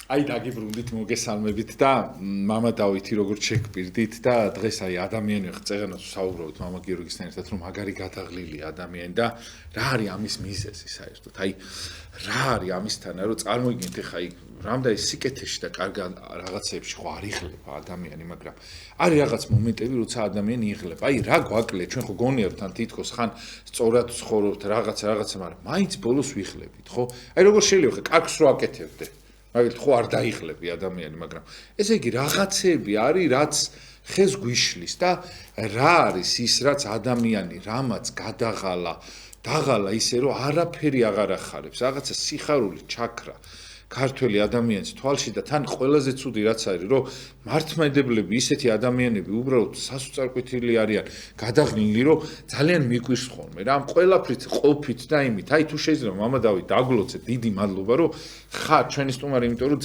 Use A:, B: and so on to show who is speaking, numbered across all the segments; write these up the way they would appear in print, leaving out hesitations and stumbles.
A: აი დაგიბრუნდით მოგესალმებით და მამა დავითი როგორც შეგპირდით და დღეს აი ადამიანი წერანას ვსაუბრობთ მამა გიორგისთან ერთად რომ მაგარი გადაღლილი ადამიანი და რა არის ამის მიზეზი საერთოდ აი რა არის ამისთანა რომ წარმოიდგინეთ ხა აი რამდენი სიკეთეში და კარგ რაღაცებში ხო არ იღლება ადამიანი მაგრამ არის რაღაც მომენტები როცა ადამიანი იღლება აი რა გვაკლია ჩვენ ხო გონიებთ ან თითქოს ხან სწორად ცხოვრობთ რაღაცა მაგრამ მაინც ბოლოს ვიღლებით ხო აი როგორ შეიძლება ხა კარგს რო აკეთებდე მაგით ხო არ დაიხლები ადამიანი, მაგრამ ესე იგი რაღაცები არის, რაც ხეს გვიშლის და რა არის ის, რაც ადამიანი რამაც დაღალა ისე რომ არაფერი აღარ ახარებს, რაღაცა სიხარული ჩაქრა ქართველი ადამიანის თვალში და თან ყველაზე ცუდი რაც არის, რომ მართლმადიდებლები ისეთი ადამიანები უბრალოდ სასუწარკვეთილი არიან, გადაღლილი, რომ ძალიან მიგვირს ხოლმე რა, ამ ყველაფრით ყოფით და იმით. აი თუ შეიძლება მამა დავით დაგლოცეთ, დიდი მადლობა, რომ ხარ ჩვენი სტუმარი, იმიტომ რომ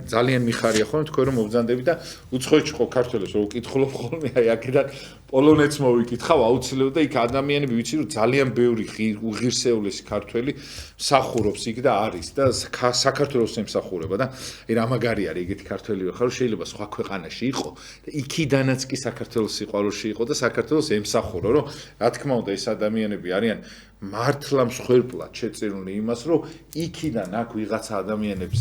A: ძალიან მიხარია ხოლმე თქვენ რომ მობრძანდებით და უცხოეთში ხო ქართველებს რომ ვკითხულობ ხოლმე, აი აქედან პოლონეთს მოვიკითხავ აუცილებლად და იქ ადამიანები ვიცი რომ ძალიან ბევრი უღირსეულესი ქართველი მსახურობს იქ და არის და საქართველოს ემსახურება და აი რა მაგარი არის ეგეთი ქართველი ხარ რომ შეიძლება სხვა ქვეყანაში იყო და იქიდანაც კი საქართველოს სიყვარულში იყო და საქართველოს ემსახურო რომ რა თქმა უნდა ეს ადამიანები არიან მართლა მსხვერპლად შეწირული იმას რომ იქიდან აქ ვიღაცა ადამიანებს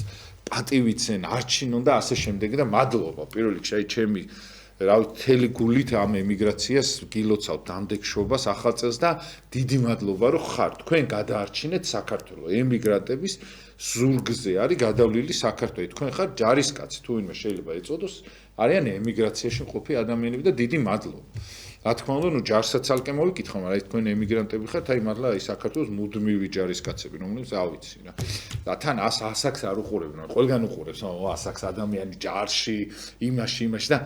A: პატივიცენ არჩინონ და ასე შემდეგ და მადლობა პირველ რიგში აი ჩემი რა თელი გულით ამ ემიგრაციას გილოცავთ დამდეგშობას ახალ წელს და დიდი მადლობა რომ ხართ თქვენ გადაარჩინეთ საქართველოს ემიგრანტების ზურგზე არის გადავლილი საქართველოს თქვენ ხართ ჯარისკაცი თუ ვინმე შეიძლება ეწოდოს არიან ემიგრაციაში მყოფი ადამიანები და დიდი მადლობა რა თქმა უნდა ნუ ჯარსაც ალკე მოვიკითხა მაგრამ თქვენ ემიგრანტები ხართ აი მართლა აი საქართველოს მუდმივი ჯარისკაცები რომლებიც ავიცი რა და თან ასაკს არ უყურებენ ყველგან უყურებს ასაკს ადამიანი ჯარში იმაში და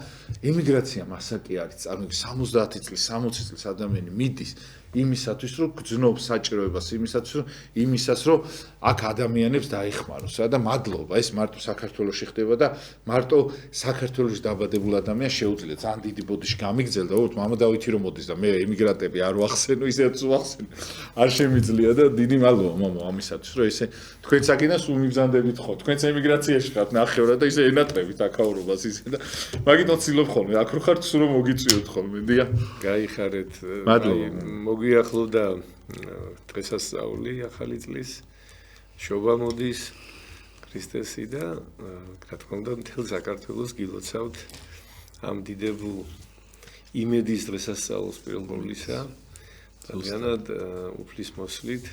A: ემიგრაცია მასაკი არის წარმოიდგინე 70 წლის 60 წლის ადამიანი მიდის იმისათვის რომ გძნობს საჭიროებას იმისას რომ აქ ადამიანებს დაეხმაროს რა და მადლობა ეს მარტო საქართველოში ხდება და მარტო საქართველოში დაბადებულ ადამიანს შეუძლია ძალიან დიდი ბოდიში გამიგძელდა უბრალოდ მამა დავითი რომ მოდის და მე ემიგრანტები არ ვახსენო ისეც ვახსენო არ შემიძლია და დიდი მადლობა მამა ამისათვის რომ ესე თქვენც აქედან სულ მიბრძანდებით ხო თქვენც ემიგრაციაში ხართ ნახევრად და ისე ენატრებით აქაურობას ისე და მაგით ოცილობ ხოლმე აქ რო ხართ სულ რომ მოგიწვიოთ ხოლმე დია
B: გაიხარეთ
A: მადლობა
B: გვიახლოვდა დღესასწაული ახალი წლის შობა მოდის ქრისტესი და რა თქმა უნდა მთელ საქართველოს გილოცავთ ამ დიდებულ იმედის დღესასწაულს პირველობისა ძალიანად უფლის მოსვლით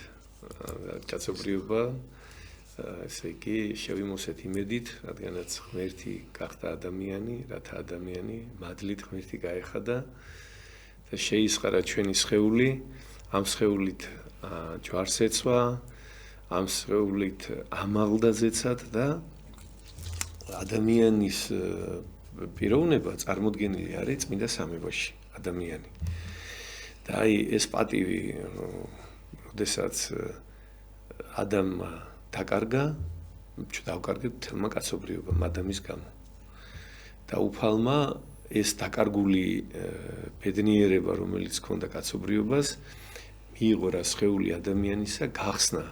B: კაცობრიობა ესე იგი შევიმოსეთ იმედით რადგანაც ღმერთი გახდა ადამიანი რათა ადამიანი მადლით ღმერთი გაეხადა და შეისყარა ჩვენი სხეული, ამ სხეულით ჯვარს ეცვა, ამ სხეულით ამაღლდა ზეცად და ადამიანის პიროვნება წარმოდგენილი არის წმინდა სამებაში, ადამიანი. და აი ეს პატივი, როდესაც ადამიანმა დაკარგა, დავკარგეთ თელმა კაცობრიობამ ადამიანის გამო. და უფალმა ეს დაკარგული ბედნიერება, რომელიც ჰქონდა კაცობრიობას, მიიღო რა სხეული ადამიანისა, გახსნა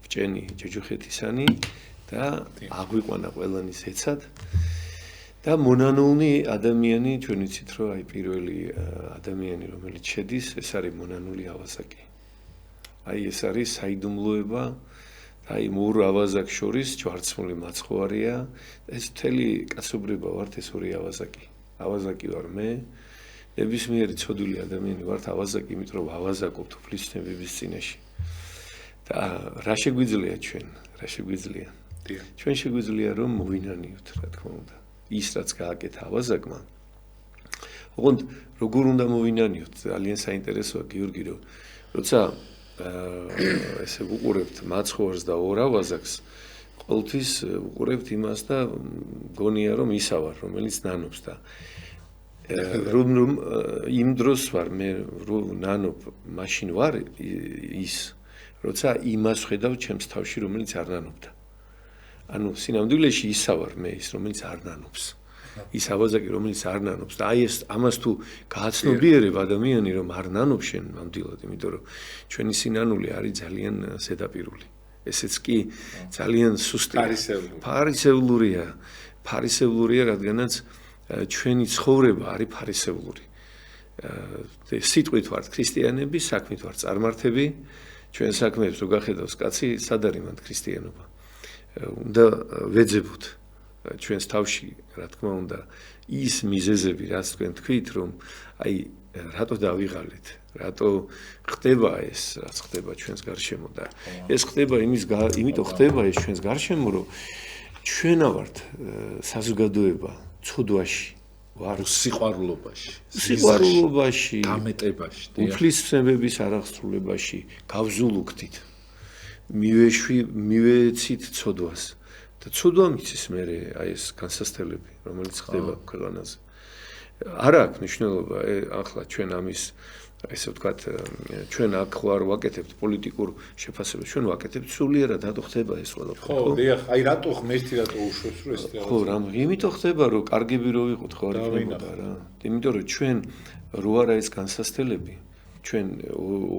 B: ბჭენი ჯოჯოხეთისანი და აღვიყვანა ყველანის ეცად და მონანული ადამიანი, ჩვენ ვიცით, რომ აი პირველი ადამიანი, რომელიც შედის, ეს არის მონანული ავაზაკი. აი ეს არის საიდუმლოება აი მურ ავაზაკს შორის ჯვარცმული მაცხოვარია, ეს მთელი კაცობრიობა ვართ ეს ორი ავაზაკი. ავაზაკი ვარ მე, ნებისმიერი ცოდვილი ადამიანი ვართ ავაზაკი, იმიტომ რომ ავაზაკობთ უფლისწინების წინაშე. და რა შეგვიძლია ჩვენ? რა შეგვიძლია? ჩვენ შეგვიძლია რომ მოვინანიოთ, რა თქმა უნდა. ის რაც გააკეთა ავაზაკმა. ოღონდ როგორ უნდა მოვინანიოთ? ძალიან საინტერესოა გიორგი, რომ როცა ესე ვუყურებთ მაცხოვარს და ორ ავაზაკს, ყოველთვის უყურებთ იმას და გონია რომ ისა ვარ, რომელიც ნანობს და რომ იმ დროს ვარ მე რომ ნანობ, მაშინ ვარ ის, როცა იმას ხედავ ჩემს თავში, რომელიც არ ნანობდა. ანუ სინამდვილეში ისა ვარ მე ის, რომელიც არ ნანობს. ის ავაზაკი, რომელიც არ ნანობს და აი ეს ამას თუ გააცნობიერებ ადამიანი, რომ არ ნანობს შენ ნამდვილად, იმიტომ რომ ჩვენი სინანული არის ძალიან ზედაპირული. ესეც კი ძალიან სუსტია. ფარისევლურია, რადგანაც ჩვენი ცხოვრება არის ფარისევლური. სიტყვით ვართ ქრისტიანები, საქმით ვართ წარმართები, ჩვენ საქმეებს რო გახედავს კაცი, სად არის მანდ ქრისტიანობა? უნდა ვეძებოთ ჩვენს თავში, რა თქმა უნდა, ის მიზეზები, რაც თქვენ თქვით, რომ აი რატო დავიღალეთ, რატო ხდება ეს, რაც ხდება ჩვენს გარშემო და ეს ხდება იმიტომ ხდება ეს ჩვენს გარშემო, რომ ჩვენა ვართ საზოგადოება ცოდვაში, ვარ სიყვარულობაში, დამეტებაში, უფლისწინების არაღსრულებაში, გავზულუქთით, მივეცით ცოდვას და ცოდვა მიცის მერე აი ეს განსასწრებელი, რომელიც ხდება ქვეყანაზე. არ აქვს მნიშვნელობა ახლა ჩვენ ამის ესე ვთქვათ ჩვენ აქ ვარ ვაკეთებთ პოლიტიკურ შეფასებას ჩვენ ვაკეთებთ სულიერად რატო ხდება ეს ყველაფერი
A: ხო დიახ აი რატო ღმერთი რატო უშვებს რომ ეს
B: ხო რამ იმიტომ ხდება რომ კარგები რო ვიყოთ ხო არ იქნებოდა რა იმიტომ რომ ჩვენ რო არა ეს განსასწრებელი ჩვენ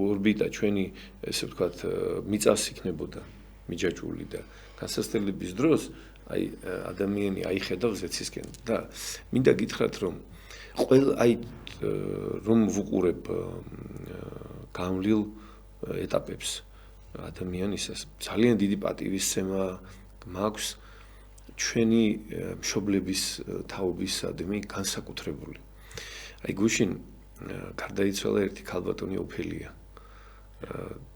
B: ორბიტა ჩვენი ესე ვთქვათ მიწას იქნებოდა მიჯაჭვული და განსასწრებლების დროს აი ადამიანი აიხედავს ზეცისკენ და მინდა გითხრათ რომ ყველა აი რომ ვუყურებ გამლილ ეტაპებს ადამიანისას ძალიან დიდი პატივისცემა მაქვს ჩვენი მშობლების თაობისადმი განსაკუთრებული აი გუშინ გარდაიცვალა ერთი ქალბატონი ოფელია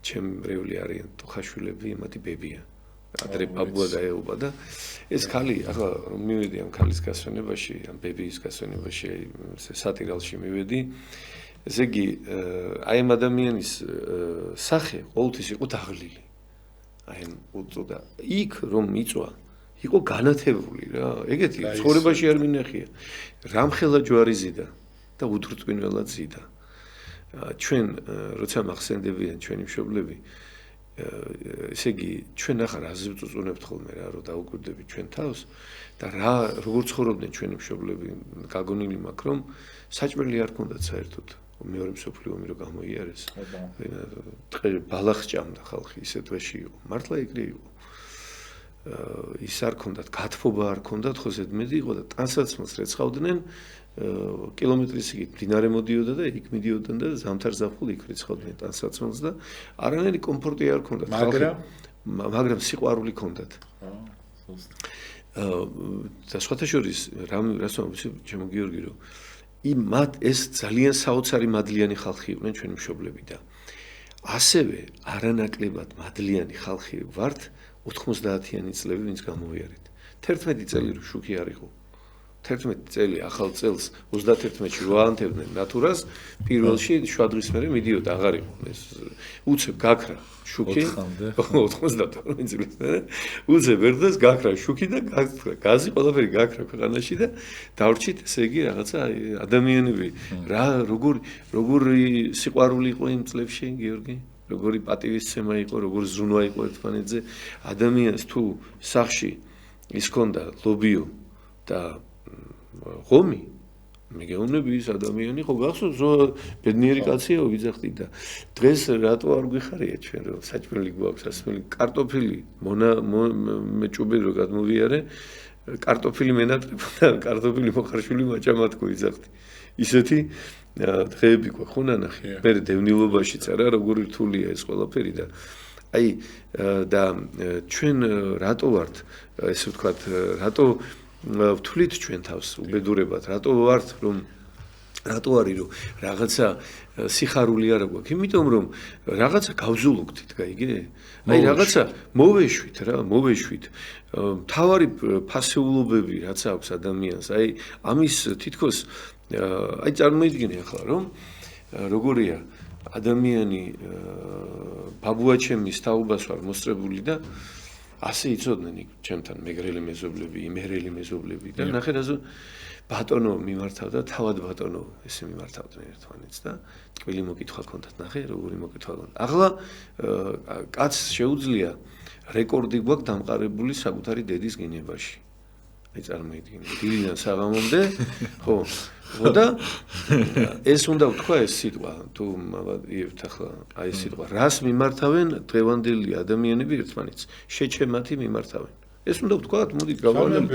B: ჩემბრეული არიან ტუხაშვილები მათი ბებია ადრე ბაბუა დაეუბა და ეს ქალი ახლა მივედი ამ ქალის გასვენებაში ამ ბებიის გასვენებაში სატირალში მივედი ესე იგი აი ამ ადამიანის სახე ყოველთვის იყო დაღლილი აი უწოდა იქ რომ იწვა იყო განათებული რა ეგეთი ცხოვრებაში არ მინახია რამხელა ჯვარი ზიდა და უდრწმინველად ზიდა ჩვენ როცა მახსენდებიან ჩვენი მშობლები ესე იგი ჩვენ ახლა რაზე ვწუწუნებთ ხოლმე რა რომ დაუკვირდებით ჩვენ თავს და რა როგორ ცხოვრობდნენ ჩვენი მშობლები გაგონილი მაქვს რომ საჭმელი არ ქონდათ საერთოდ მეორე მსოფლიო ომი რო გამოიარეს ბალახ ჭამდა ხალხი ისე თვეში იყო მართლა ეგრე იყო ის არ ქონდათ გათბობა არ ქონდათ ხო ზედმეტი იყო და ტანსაცმელს რეცხავდნენ კილომეტრის იგივე მდინარე მოდიოდა და იქ მიდიოდნენ და ზამთარ-ზაფხულ იქ რეცხავდნენ ტანსაცმელს და არანაირი კომფორტი არ ქონდათ მაგრამ სიყვარული ქონდათ და სხვათა შორის რას ვამბობ ჩემო გიორგი რომ მათ ეს ძალიან საოცარი მადლიანი ხალხი იყვნენ ჩვენი მშობლები და ასევე არანაკლებად მადლიანი ხალხი ვართ 90-იანი წლები ვინც გამოვიარეთ 11 წელი რო შუქი არ იყო 11 წელი ახალ წელს 31-ში რო აანთებდნენ ნატურას პირველში შვადღის მერე მიდიოდა აღარ იყო ეს უცებ გაქრა შუქი 92 წლის მერე უცებ ერთას გაქრა შუქი და გაზი ყველაფერი გაქრა ქვეყანაში და დავრჩით ესე იგი რაღაცა ადამიანები რა როგორი სიყვარული იყო იმ წლებში გიორგი როგორი პატივისცემა იყო როგორ ზრუნვა იყო ერთმანეთზე ადამიანს თუ სახში ის ქონდა ლობიო და ღომი მეგეუნები ის ადამიანი ხო გახსოვს რომ ბედნიერი კაცია ვიძახდი და დღეს რატო არ გვიხარია ჩვენ რომ საჭმელი გვაქვს ასმელი კარტოფილი მეჭუბე რო გადმოვიარე კარტოფილი მენატრებ და კარტოფილი მოხარშული მაჭამათქო ვიძახდი ისეთი დღეები გვაქვს ხო ნანახი მე დევნილობაშიც არა როგორი რთულია ეს ყველაფერი და აი და ჩვენ რატო ვართ ესე ვთქვათ რატო ვთვლით ჩვენ თავს უბედურებად რატო ვართ რომ რატო არის რომ რაღაცა სიხარული არ გვაქვს იმიტომ რომ რაღაცა გავზულუქთით გაიგე აი რაღაცა მოვეშვით რა მოვეშვით თავარი ფასეულობები რაც აქვს ადამიანს აი ამის თითქოს აი წარმოიდგინე ახლა რომ როგორია ადამიანი ბაბუაჩემის თაობას ვარ მოსწრებული და ასე იცოდნენ იქ ჩემთან მეგრელი მეზობლები, იმერელი მეზობლები და ნახე რაზო ბატონო მიმართავდა, თავად ბატონო ესე მიმართავდნენ ერთმანეთს და ტყვილი მოკითხვა ჰქონდათ, ნახე როგორი მოკითხვა ჰქონდათ. ახლა კაცს შეუძლია რეკორდი გვაქვს დამყარებული საკუთარი დედის გენებაში. აი წარმოიდგინე დილიდან საღამომდე ხო და ეს უნდა ვთქვა ეს სიტყვა თუ მოვიებთ ახლა აი ეს სიტყვა რას მიმართავენ დღევანდელი ადამიანები ერთმანეთს შეჩემათი მიმართავენ ეს უნდა ვთქვათ მოდი გავვალოთ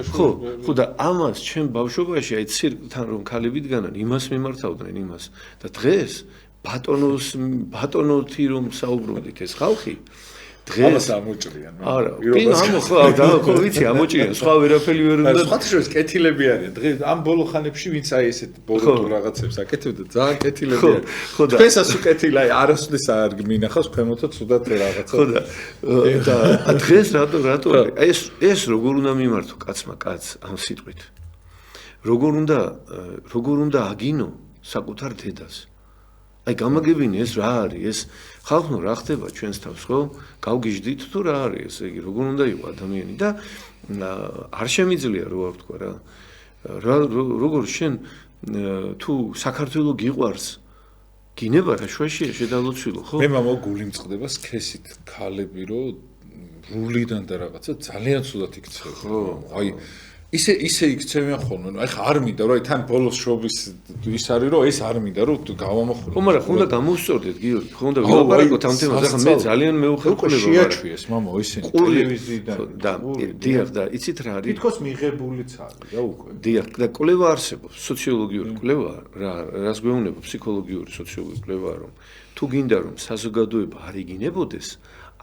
B: ხო და ამას ჩემ ბავშვობაში აი ცირკთან რომ ქალები დგანან იმას მიმართავდნენ იმას და დღეს ბატონოთი რომ საუბრობდით ეს ხალხი დღეს
A: ამოჭრიან
B: არა ხო ვიცი ამოჭრიან სხვა ვერაფერი ვერ უნდა
A: სხვა შორის კეთილები არიან დღეს ამ ბოლო ხანებში ვინც აი ესეთ ბოლო რაღაცებს აკეთებდა ძალიან კეთილები არიან
B: ხო და
A: დღესაც უკეთილი აი არასოდეს არ მინახავს ქვემოთო ცუდად რაღაცა
B: ხო და დღეს რატო ეს როგორ უნდა მიმართო კაცმა კაც ამ სიტყვით როგორ უნდა აგინო საკუთარ დედას აი გამაგებინე ეს რა არის ეს ხალხო რა ხდება ჩვენს თავს ხო გავგიჟდით თუ რა არის ესე იგი როგორ უნდა იყო ადამიანი და არ შემიძლია რო ვთქვა რა როგორ შენ თუ საქართველოს გიყვარს გინება რა შუაშია შედალოცვილო ხო
A: მე მამა გული მწყდება სქესით ქალები რო რულიდან და რაღაცა ძალიან ცუდად იქცევა ხო აი ისე იქცევიან ხოლმე აი ხა არ მინდა რომ აი თან ბოლოს შობის ის არის რომ ეს არ მინდა რომ გავამოხვრე
B: ხო მაგრამ ხონდა გამოვსწორდეთ გიორგი ხონდა ვილაპარაკოთ ამ თემაზე ხა მე ძალიან მეუხერხულება
A: შეაჩვიეს მამა ისინი ტელევიზიიდან
B: და დიახ და იცით რა არის
A: თითქოს მიღებულიც არის რა უკვე
B: დიახ და კვლევა არსებობს სოციოლოგიური კვლევა რას გვეუბნება ფსიქოლოგიური სოციოლოგიური კვლევა რომ თუ გინდა რომ საზოგადოება არ იგინებოდეს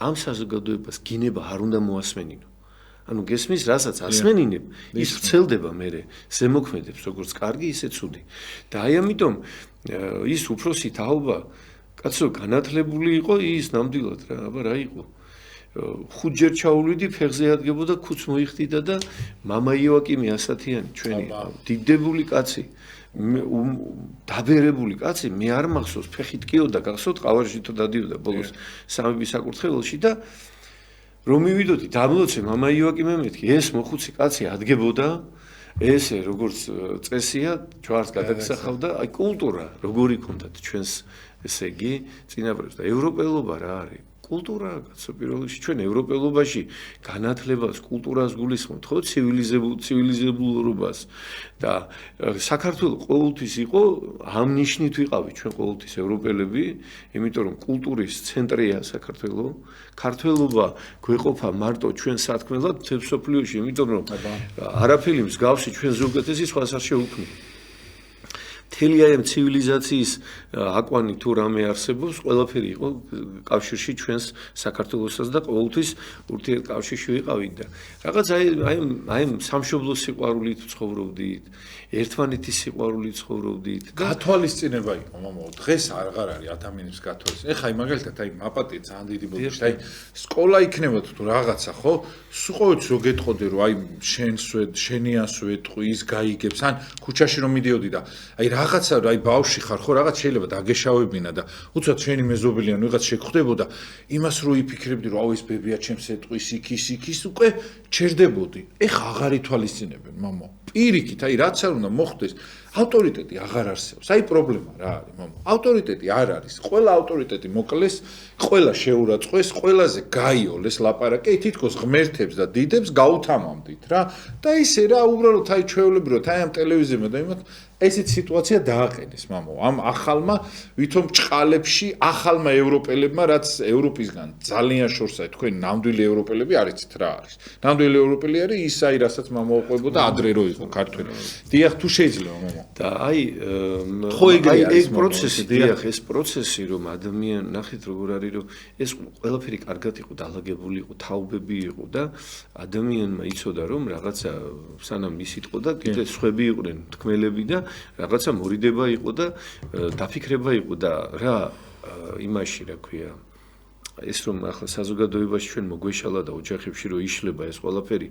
B: ამ საზოგადოებას გინება არ უნდა მოასმენინო ანუ გესმის რასაც ასმენინებ ის ვრცელდება მერე ზემოქმედებს როგორც კარგი ისე ცუდი და აი ამიტომ ის უფროსი თაობა კაცო განათლებული იყო ის ნამდვილად რა აბა რა იყო ხუთჯერ ჩაულვიდი ფეხზე ადგებოდა ქუც მოიხდიდა და მამა იოაკიმი ასათიანი ჩვენი დიდებული კაცი დაბერებული კაცი მე არ მახსოვს ფეხით კიოდა გახსოვთ ყავარშითო დადიოდა ბოლოს სამები საკურთხეველში და რომ მივიდოდი დამლოცე მამა იოაკიმე მეთქი ეს მოხუცი კაცი ადგებოდა ესე როგორც წესია ჯვარს გადაგსახავდა აი კულტურა როგორი ქონდათ ჩვენს ესე იგი წინაპრებს და ევროპელობა რა არის კულტურა კაცო პირველ რიგში ჩვენ ევროპელობაში განათლებას კულტურას გულისხმობთ ხო ცივილიზებულობას და საქართველოს ყოველთვის იყო ამ ნიშნით ვიყავით ჩვენ ყოველთვის ევროპელები იმიტომ რომ კულტურის ცენტრია საქართველოს ქართველობა გვეყოფა მარტო ჩვენ სათქმელად მთელ მსოფლიოში იმიტომ რომ არაფერი მსგავსი ჩვენ ზოგადად სხვას არ შეუქმნია მთელი აი ამ ცივილიზაციის აკვანი თუ რამე არსებობს ყველაფერი იყო კავშირში ჩვენს საქართველოსაც და ყოველთვის ურთიერთკავშირში ვიყავით და რაღაც აი სამშობლოს სიყვარულით ცხოვრობდით ერთმანეთის სიყვარულით ცხოვრობდით
A: გათვალისწინება იყო მამა დღეს აღარ არის ადამიანის გათვალისწინება ეხა აი მაგალითად აი მაპატია ძალიან დიდი ბოდიშ აი სკოლა იქნება თუ რაღაცა ხო სულ რო გეტყოდი რომ აი შენიანს ვეტყვი ის გაიგებს ან ქუჩაში რომ მიდიოდი და აი რაღაცა აი ბავში ხარ ხო რაღაც შეიძლება დაგეშავებინა და უცბად შენი მეზობელი ან ვიღაც შეგხვდებოდა იმას რო იფიქრებდი რომ აუ ეს ბებია ჩემს ეტყვის იქის უკვე ჩერდებოდი ეხა აღარ ითვალისწინებენ მამა პირიქით აი რაც არ უნდა მოხდეს ავტორიტეტი აღარ არსებობს აი პრობლემა რა არის მამა ავტორიტეტი არ არის ყველა ავტორიტეტი მოკლეს ყველა შეურაცხყვეს ყველაზე გაიოლეს ლაპარაკი თითქოს ღმერთებს და დიდებს გაუთამამდით რა და ისე რა უბრალოდ აი ჩვეულებრივად აი ამ ტელევიზიებმა და იმათ ესეთ სიტუაცია დააყენეს მამა ამ ახალმა ვითომ ჭყალებში ახალმა ევროპელებმა რაც ევროპისგან ძალიან შორსაა თქვენ ნამდვილი ევროპელები არიცით რა არის ნამდვილი ევროპელი არის ის აი რასაც მამაოყვებოდა ადრე რო იყო ქართველი დიახ თუ შეიძლება მამა
B: და აი ეს პროცესი დიახ ეს პროცესი რომ ადამიანი ნახეთ როგორ არის რომ ეს ყველაფერი კარგად იყო დაალაგებული იყო თაობები იყო და ადამიანმა იცოდა რომ რაღაცა სანამ ის იყო და კიდე სხვები იყვნენ თქმელები და რაღაცა მორიდება იყო და დაფიქრება იყო და რა იმაში რა ქვია ეს რომ ახლა საზოგადოებაში ჩვენ მოგვეშალა და ოჯახებში რო იშლება ეს ყველაფერი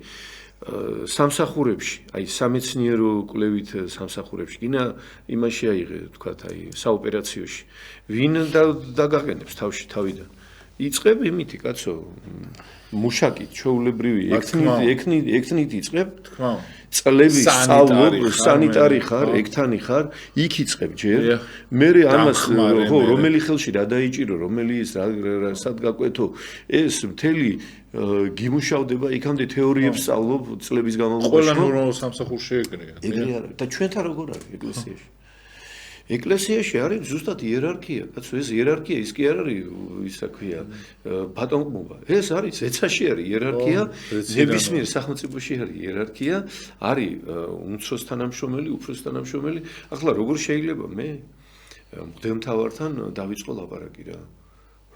B: სამსახურებში აი სამეცნიერო კვლევით სამსახურებში გინა იმაში აიღე თქვათ აი საოპერაციოში ვინ დაგაყენებს თავში თავიდან იწყებ იმითი, კაცო, მუშაკით, ჩვეულებრივი, ექნით იწყებ,
A: თქმა უნდა.
B: წლების სწავლობ, სანიტარი ხარ, ექთანი ხარ, იქ იწყებ ჯერ. მე ამას ხო, რომელი ხელში რა დაიჭირო, რომელი ის რა სად გაკვეთო, ეს მთელი გიმუშავდება, იქამდე თეორიებს სწავლობ წლების განმავლობაში.
A: ყველა ნორმალურ სამსახურში ეგრეა.
B: ეგრე არა. და ჩვენთან როგორ არის ეკლესიაში? ეკლესიაში არის ზუსტად იერარქია, კაცო, ეს იერარქია ის კი არ არის, ისა ქვია, ბატონყმობა. ეს არის ეცაში არის იერარქია, ნებისმიერ სახელმწიფოში არის იერარქია, არის უმცროს თანამშრომელი, უფროს თანამშრომელი. ახლა როგორ შეიძლება მე მღვდელმთავართან დავიწყო ლაპარაკი რა?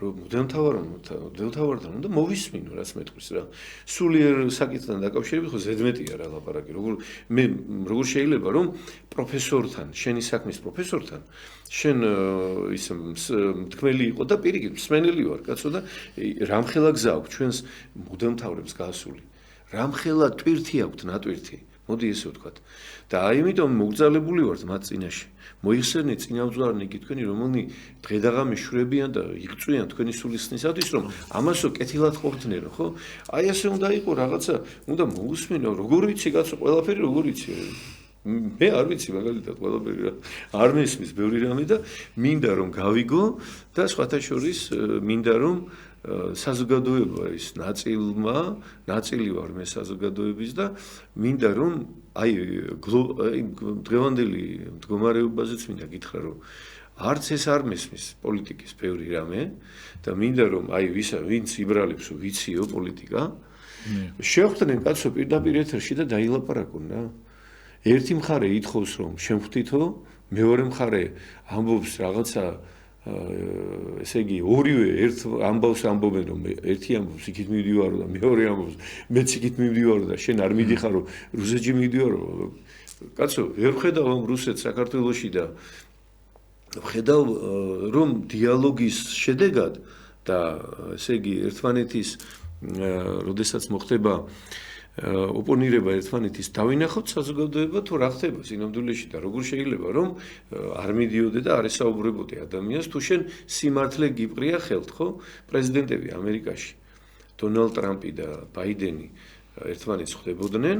B: მღვდელმთავართან უნდა მოვისმინო, რაც მეტყვის რა. სულიერ საკითხთან დაკავშირებით ხო ზედმეტია რა ლაპარაკი. როგორ შეიძლება რომ პროფესორთან, შენი საქმის პროფესორთან, შენ ის მთქმელი იყო და პირიქით მსმენელი ვარ, კაცო და რამხელა გზა აქვს ჩვენს მღვდელმთავრებს გასული. რამხელა ტვირთი აქვთ ნატვირთი. მოდი ესე ვთქვათ. და ამიტომ მოგძალებული ვართ მათ წინაშე. მოიხსენეთ წინამძღვარნიკი თქვენი, რომელნი დღე და ღამე შვრებიან და იღწვიან თქვენი სულისხნისათვის, რომ ამასო კეთილად ყოფდნენ, ხო? აი ასე უნდა იყოს რაღაცა, უნდა მოусმინო, როგორ ვიცი კაცო, ყველაფერი როგორ ვიცი. მე არ ვიცი მაგალითად ყველაფერი რა. არ მესმის ბევრი რამე და მინდა რომ გავიგო და სხვათა შორის მინდა რომ საზოგადოება ის ნაწილი ვარ მე საზოგადოების და მინდა რომ აი დღევანდელი მდგომარეობაზეც მინდა გითხრა რომ არც ეს არ მესმის პოლიტიკის ბევრი რამე და მინდა რომ აი ვინც იბრალებს ვიციო პოლიტიკა შევხვდნენ კაცო პირდაპირ ეთერში და დაილაპარაკონ რა ერთი მხარე ითხოვს რომ შემხვდითო მეორე მხარე ამბობს რაღაცა ესე იგი ორივე ერთ ამბავს ამბობენ რომ ერთი ამბობს იქით მივდივარო და მეორე ამბობს მეც იქით მივდივარო და შენ არ მიდიხარო რუსეთში მივდივარო კაცო ვერ ხედავ ამ რუსეთს საქართველოში და ხედავ რომ დიალოგის შედეგად და ესე იგი ერთმანეთის როდესაც მოხდება ოპონირება ერთმანეთის დავინახოთ საზოგადოება თუ რა ხდება სინამდვილეში და როგორ შეიძლება რომ არ მიდიოდე და არ ესაუბრებოდი ადამიანს თუ შენ სიმართლე გიპყრია ხელთ ხო პრეზიდენტები ამერიკაში დონალდ ტრამპი და ბაიდენი ერთმანეთს ხვდებოდნენ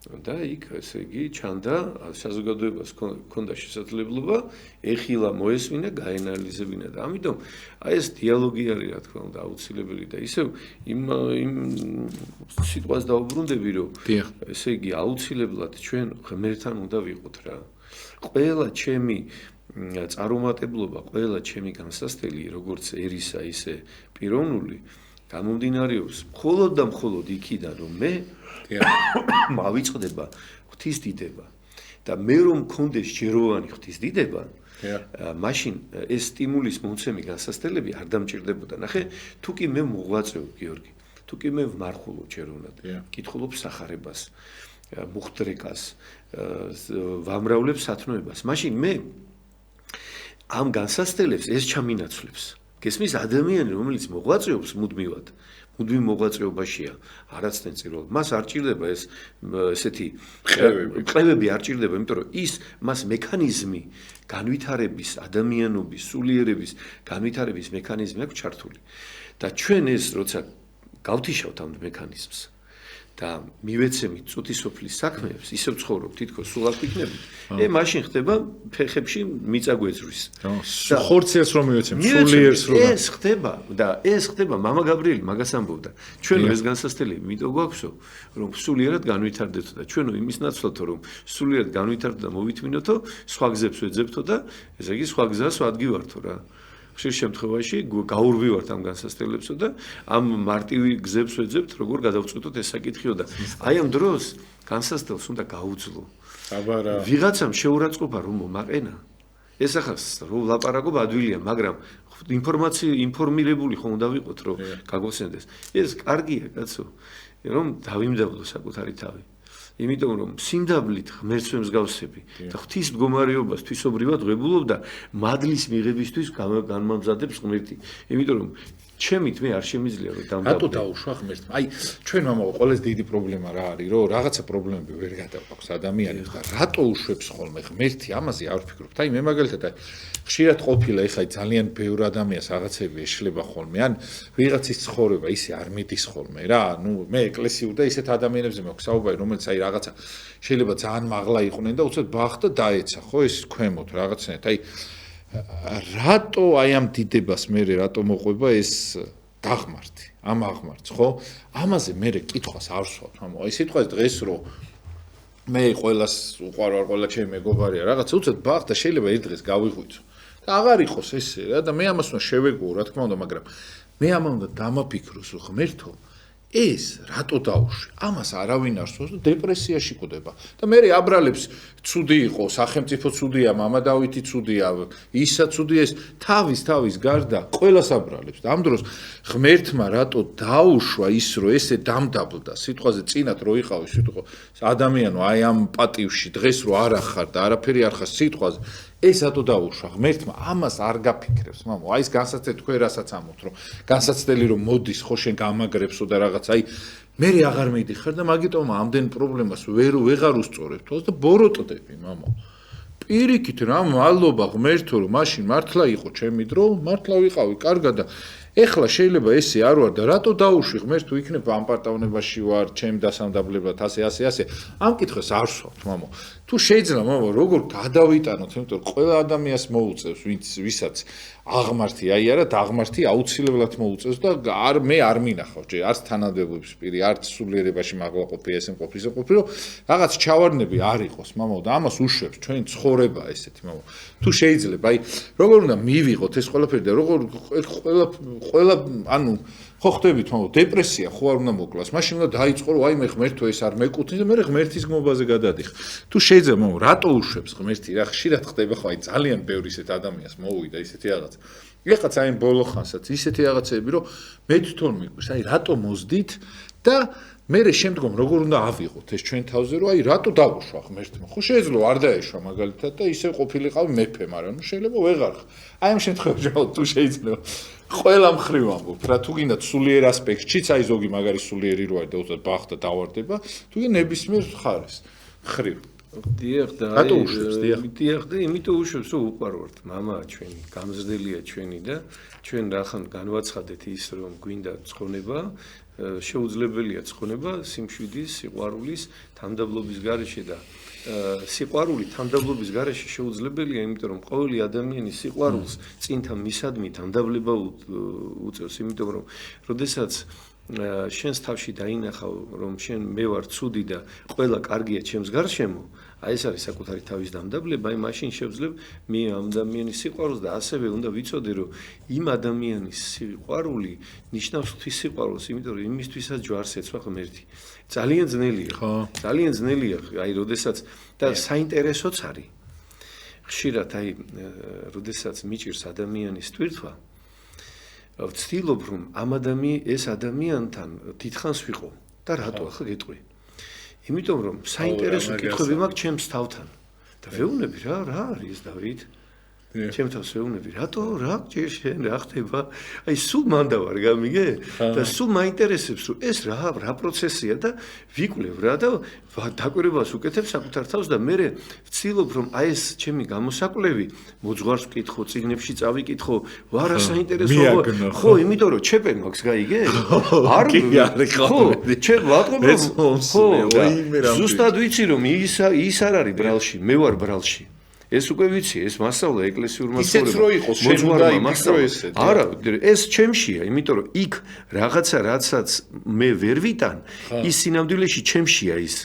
B: და იქ ესე იგი ჩანდა საზოგადოებას ქონდა შესაძლებლობა ეხილა მოესმინა გაენალიზებინა და ამიტომ აი ეს დიალოგი არის რა თქმა უნდა აუცილებელი და ისევ იმ სიტყვას დაუბრუნდები რომ ესე იგი აუცილებლად ჩვენ ღმერთთან უნდა ვიყოთ რა ყველა ჩემი წარუმატებლობა ყველა ჩემი განსასწრელი როგორც ერისა ისე პიროვნული გამომდინარეობს მხოლოდ და მხოლოდ იქიდან რომ მე მავიწყდება ღვთის დიდება და მე რომ მქონდეს ჯეროვანი ღვთის დიდება მაშინ ეს სტიმულის მომცემი განსასწრებელი არ დამჭირდებოდა ნახე თუ კი მე მოღვაწეო გიორგი თუ კი მე ვმარხულობ ჯეროვნად კითხულობ სახარებას მუხტრეკას ვამრავლებ სათნოებას მაშინ მე ამ განსასწრებელს ეს ჩამინაცვლებს გესმის ადამიანი რომელიც მოღვაწეობს მუდმივად მუდმივ მოღვაწეობაშია არაცდენ წირვა მას არ ჭირდება ეს ესეთი ყევები არ ჭირდება იმიტომ რომ ის მას მექანიზმი განვითარების ადამიანობის სულიერების განვითარების მექანიზმი აქვს ჩართული და ჩვენ ეს როცა გავთიშავთ ამ მექანიზმს და მივეცემით წუთისოფლის საქმეებს ისევ ცხოვრობ თითქოს სულ არ ვიქნებით მაშინ ხდება ფეხებში მიწა გვეძვრის
A: ხორციელს რომ მივეცემ სულიერს რომ
B: ეს ხდება და ეს ხდება მამა გაბრიელი მაგას ამბობდა ჩვენ ეს განსასწრებელი იმიტომ გვაქვსო რომ სულიერად განვითარდეთო და ჩვენო იმის ნაცვლადო რომ სულიერად განვითარდეთ და მოვითმინოთო სხვა გზებს ვეძებთო და ესე იგი სხვა გზას ვადგივართო რა ხშირ შემთხვევაში გაურბივართ ამ განსასწრებლებსო და ამ მარტივი გზებს ვეძებთ როგორ გადავწყვიტოთ ეს საკითხიო და აი ამ დროს განსასწრებელს უნდა გაუძლო
A: აბარა
B: ვიღაცამ შეურაცხყოფა რომ მომაყენა ეს ახაც რომ ლაპარაკობ ადვილია მაგრამ ინფორმირებული ხომ უნდა ვიყოთ რომ გაგვასცენდეს ეს კარგია კაცო რომ დავიმდაბლო საკუთარი თავი იმიტომ რომ სიმდაბლით ღმერთს ვემსგავსები და ღვთის მდგომარეობას თვისობრივად ვღებულობ და მადლის მიღებისთვის განმამზადებს ღმერთი. იმიტომ რომ ჩემით მე არ შემიძლია რომ დამდაბლო.
A: რატო დაუშვა ღმერთმა? აი, ჩვენ მამაო, ყველაზე დიდი პრობლემა რა არის, რომ რაღაცა პრობლემები ვერ გადაგვაქვს ადამიანებს და რატო უშვებს ხოლმე ღმერთი? ამაზე არ ვფიქრობთ. აი, მე მაგალითად აი ხშირად ყოფილა ეხლა ძალიან ბევრ ადამიანს რაღაცები ეშლება ხოლმე, ან ვიღაცის ცხოვრება ისე არ მიდის ხოლმე რა. ნუ მე ეკლესიურ და ისეთ ადამიანებზე მაქვს საუბარი, რომელიც აი რაღაცა შეიძლება ძალიან მაღლა იყვნენ და უცებ ბახტა დაეცა, ხო, ეს ქვემოთ რაღაცნაირად. აი რატო აი ამ დიდებას მე რატო მოყვება ეს დაღმართი, ამ აღმართს, ხო? ამაზე მე კითხვას არ ვსვავთ, მამო. აი სიტყვას დღეს რომ მე ყველას უყვარვარ, ყველა ჩემი მეგობარია, რაღაცა უცებ ბახტა შეიძლება ერთ დღეს გავიღვიძო. და აღარ იყოს ესე რა და მე ამას უნდა შევეგუო, რა თქმა უნდა, მაგრამ მე ამან უნდა დამაფიქროს, რომ ღმერთო ეს რატო დაუშვი? ამას არავინ არ სვავს და დეპრესიაში კვდება. და მე აბრალებს ცუდი იყო, სახელმწიფო ცუდია, მამა დავითი ცუდია, ისა ცუდია, ეს თავის გარდა ყველას აბრალებს. და ამ დროს ღმერთმა რატო დაუშვა ის, რომ ესე დამდაბლდა, სიტყვაზე წინათ რო იყავი, სიტყვა ადამიანო, აი ამ პატივში დღეს რო არ ახარ და არაფერი არ ხარ სიტყვაზე ეს რატო დაუშვა ღმერთმა ამას არ გაფიქრებს მამო აი ეს განსაცდელი თქვენ რასაც ამოთ რომ განსაცდელი რომ მოდის ხო შენ გამაგრებსო და რაღაც აი მე აღარ მიდიხარ და მაგიტომ ამდენ პრობლემას ვეღარ უსწორებ თავს და ბოროტდები მამო პირიქით რა მადლობა ღმერთო რომ მაშინ მართლა იყო ჩემი დრო მართლა ვიყავი კარგად და ეხლა შეიძლება ესე არ ვარ და რატო დაუშვი ღმერთს თუ იქნებ ამ პარტავნებაში ვარ ჩემ დასამდაბლებად ასე ამ კითხეს არ ვსვავთ მამო თუ შეიძლება მამო როგორ გადავიტანოთ იმიტომ რომ ყველა ადამიანს მოუწევს ვისაც აღმართი აი არა დაღმართი აუცილებლად მოუწევს და მე არ მინახავ ჯერ არც თანამდებობის პირი არც სულიერებაში მაღლაყოფი ესე ყოფი რომ რაღაც ჩავარდნები არ იყოს მამო და ამას უშვებს ჩვენი ცხოვრება ესეთი მამო თუ შეიძლება აი როგორ უნდა მივიღოთ ეს ყველაფერი და როგორ ყველა ანუ ხო ხდებით მამო დეპრესია ხო არ უნდა მოკლას მაშინ უნდა დაიწყო რომ აი მე ღმერთო ეს არ მეკუთვნის და მე ღმერთის გმობაზე გადადიხ თუ შეიძლება მამო რატო უშვებს ღმერთი რა ხშირად ხდება ხო აი ძალიან ბევრი ისეთ ადამიანს მოვიდა ისეთი რაღაც ეხლა აი ბოლო ხანსაც ისეთი რაღაცები რომ მე თვითონ მიგვირს აი რატო მოძდით და მე შემდგომ როგორ უნდა ავიღოთ ეს ჩვენ თავზე რომ აი რატო დავუშვა ღმერთმა ხო შეიძლება არ დაეშვა მაგალითად და ისე ყოფილიყავი მეფე მაგრამ ნუ შეიძლება ვეღარ აი ამ შემთხვევაში თუ შეიძლება ყველა მხრივ ამბობ რა თუ გინდა სულიერ ასპექტშიც აი ზოგი მაგარი სულიერი რო არის და უცებ ბახტა დავარდება თუ კი ნებისმიერ ხარეს ხრივ
B: დიახ და
A: რატო უშვებს
B: დიახ და იმიტომ უშვებს რომ უყვარვართ мама ჩვენი გამზრდელია ჩვენი და ჩვენ რახან განვაცხადეთ ის რომ გვინდა ცხონება შეუძლებელია ცხონება სიმშვიდის სიყვარულის თანდაბლობის გარეშე და სიყვარული თანდაბლობის გარეშე შეუძლებელია იმიტომ რომ ყოველი ადამიანის სიყვარულს წინთან მისადმი თანდაბლება უწევს იმიტომ რომ როდესაც შენს თავში დაინახავ რომ შენ მე ვარ ცუდი და ყველა კარგია ჩემს გარშემო აი ეს არის საკუთარი თავის დამდაბლება აი მაშინ შევძლებ მე ამ ადამიანის სიყვარულს და ასევე უნდა ვიცოდე რომ იმ ადამიანის სიყვარული ნიშნავს ღვთის სიყვარულს იმიტომ რომ იმისთვისაც ჯვარს ეცვა ღმერთი ძალიან ძნელია ხო ძალიან ძნელია აი როდესაც და საინტერესოც არის ხშირად აი როდესაც მიჭირს ადამიანის ტვირთვა ვცდილობ რომ ეს ადამიანთან დიდხანს ვიყო და რატო ახლა გეტყვი იმიტომ რომ საინტერესო კითხვები მაქვს ჩემს თავთან და ვეუბნები რა არის ეს დავით ჩემ თავს ვეუბნები რატო რა გჭირ შენ რა ხდება აი სულ მანდა ვარ გამიგე და სულ მაინტერესებს რომ ეს რა პროცესია და ვიკვლევ რა და დაკვირვებას უკეთებ საკუთარ თავს და მე ვცდილობ რომ აი ეს ჩემი გამოსაკვლევი მოძღვარს ვკითხო წიგნებში წავიკითხო ვარა საინტერესოა ხო იმიტომ რომ ჩეპენ მაქვს გაიგე არ ხო ჩემ ვატყობ ხო ზუსტად ვიცი რომ ის არ არის ბრალში მე ვარ ბრალში ეს უკვე ვიცი, ეს მასწავლა ეკლესიურმა ცხოვრებამ. ისეც რო იყოს, შენ უნდა იფიქრო ესე. არა, ეს ჩემშია, იმიტომ რომ იქ რაღაცა რაცაც მე ვერ ვიტან, ის სინამდვილეში ჩემშია ის.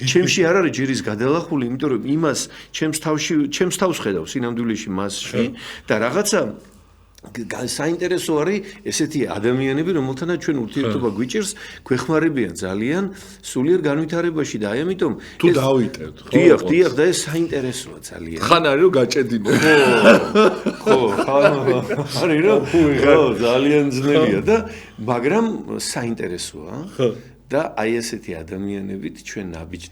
B: ჩემში არ არის ჯერ ის გადალახული, იმიტომ რომ იმას ჩემს თავს ხედავ სინამდვილეში მასში და რაღაცა საინტერესო არის ესეთი ადამიანები, რომელთანაც ჩვენ ურთიერთობა გვიჭირს, გვეხმარებიან ძალიან სულიერ განვითარებაში და აი ამიტომ
A: თუ დავიტევთ, ხო?
B: დიახ და ეს საინტერესოა ძალიან.
A: ხან არის რომ გაჭედინე.
B: ხო, არის რომ ხო, ძალიან ძნელია და მაგრამ საინტერესოა. და აი ესეთი ადამიანებით ჩვენ ნაბიჯ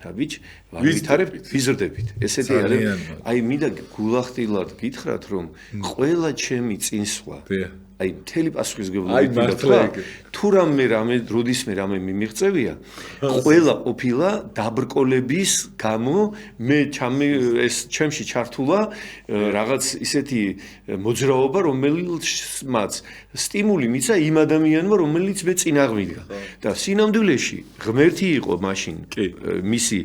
B: ვავითარებთ, ვიზრდებით. ესეთი არის. აი მინდა გულახდილად გითხრათ რომ ყველა ჩემი წინსვლა აი მთელი პასუხისმგებლობით მართლა თუ რამე როდისმე რამე მიმიღწევია ყველა ყოფილა დაბრკოლების გამო მე ჩემში ჩართულა რაღაც ისეთი მოძრაობა რომელმაც სტიმული მიცა იმ ადამიანმა რომელიც მე წინ აღმიდგა და სინამდვილეში ღმერთი იყო მაშინ მისი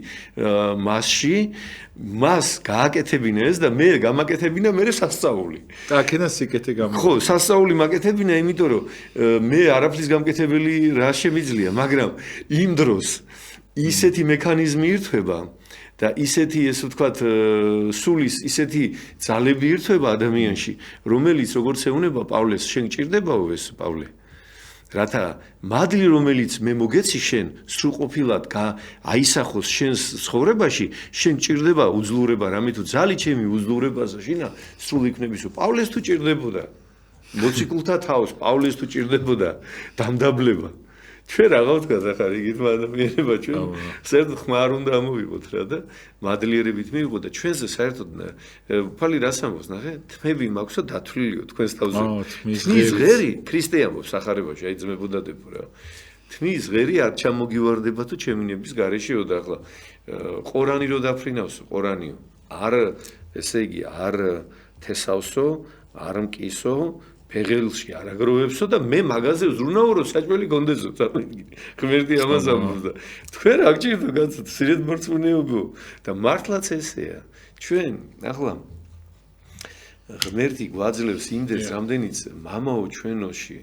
B: მასში მას გააკეთებინა ეს და მე გამაკეთებინა მე სასწაული.
A: და აქედა სიკეთე გამო.
B: ხო, სასწაული მაკეთებინა, იმიტომ რომ მე არაფრის გამკეთებელი რა შემიძლია, მაგრამ იმ დროს ისეთი მექანიზმი ირთვება და ისეთი ესე ვთქვათ სულის ისეთი ძალები ირთვება ადამიანში, რომელიც როგორც ეუბნება პავლეს, შენ გჭირდებაო ეს პავლე. რათა მადლი რომელიც მე მოგეცი შენ სრულყოფილად აისახოს შენს ცხოვრებაში შენ ჭირდება უძლურება რამე თუ ძალი ჩემი უძლურებაზე შინა სრულ იქნებისო პავლეს თუ ჭირდებოდა მოციქულთა თავს პავლეს თუ ჭირდებოდა დამდაბლება ჩვენ რაღა ვთქვათ ახლა იგივე ადამიანება ჩვენ საერთოდ ხმა არ უნდა ამოვიყოთ რა და მადლიერებით მივიღოთ და ჩვენზე საერთოდ ფალი რას ამბობს ნახე თმები მაქვსო დათვლილიო თქვენს თავზე თმის ღერი ქრისტე ამბობს სახარებაში აი ძმებოდადებო რა თმის ღერი არ ჩამოგივარდება თუ ჩემინების გარეშეო და ახლა ყორანი რო დაფრინავსო ყორანიო არ ესე იგი არ თესავსო არ მკისო ფეგელში არ აგროვებსო და მე მაღაზე ვზრუნავო რომ საჭმელი გონდესო ღმერთი ამას ამბობს და თქვენ რა გჭირდა კაცო სრიად მორწმუნეობო და მართლაც ესეა ჩვენ ახლა ღმერთი გვაძლევს იმდენს რამდენიც მამაო ჩვენოში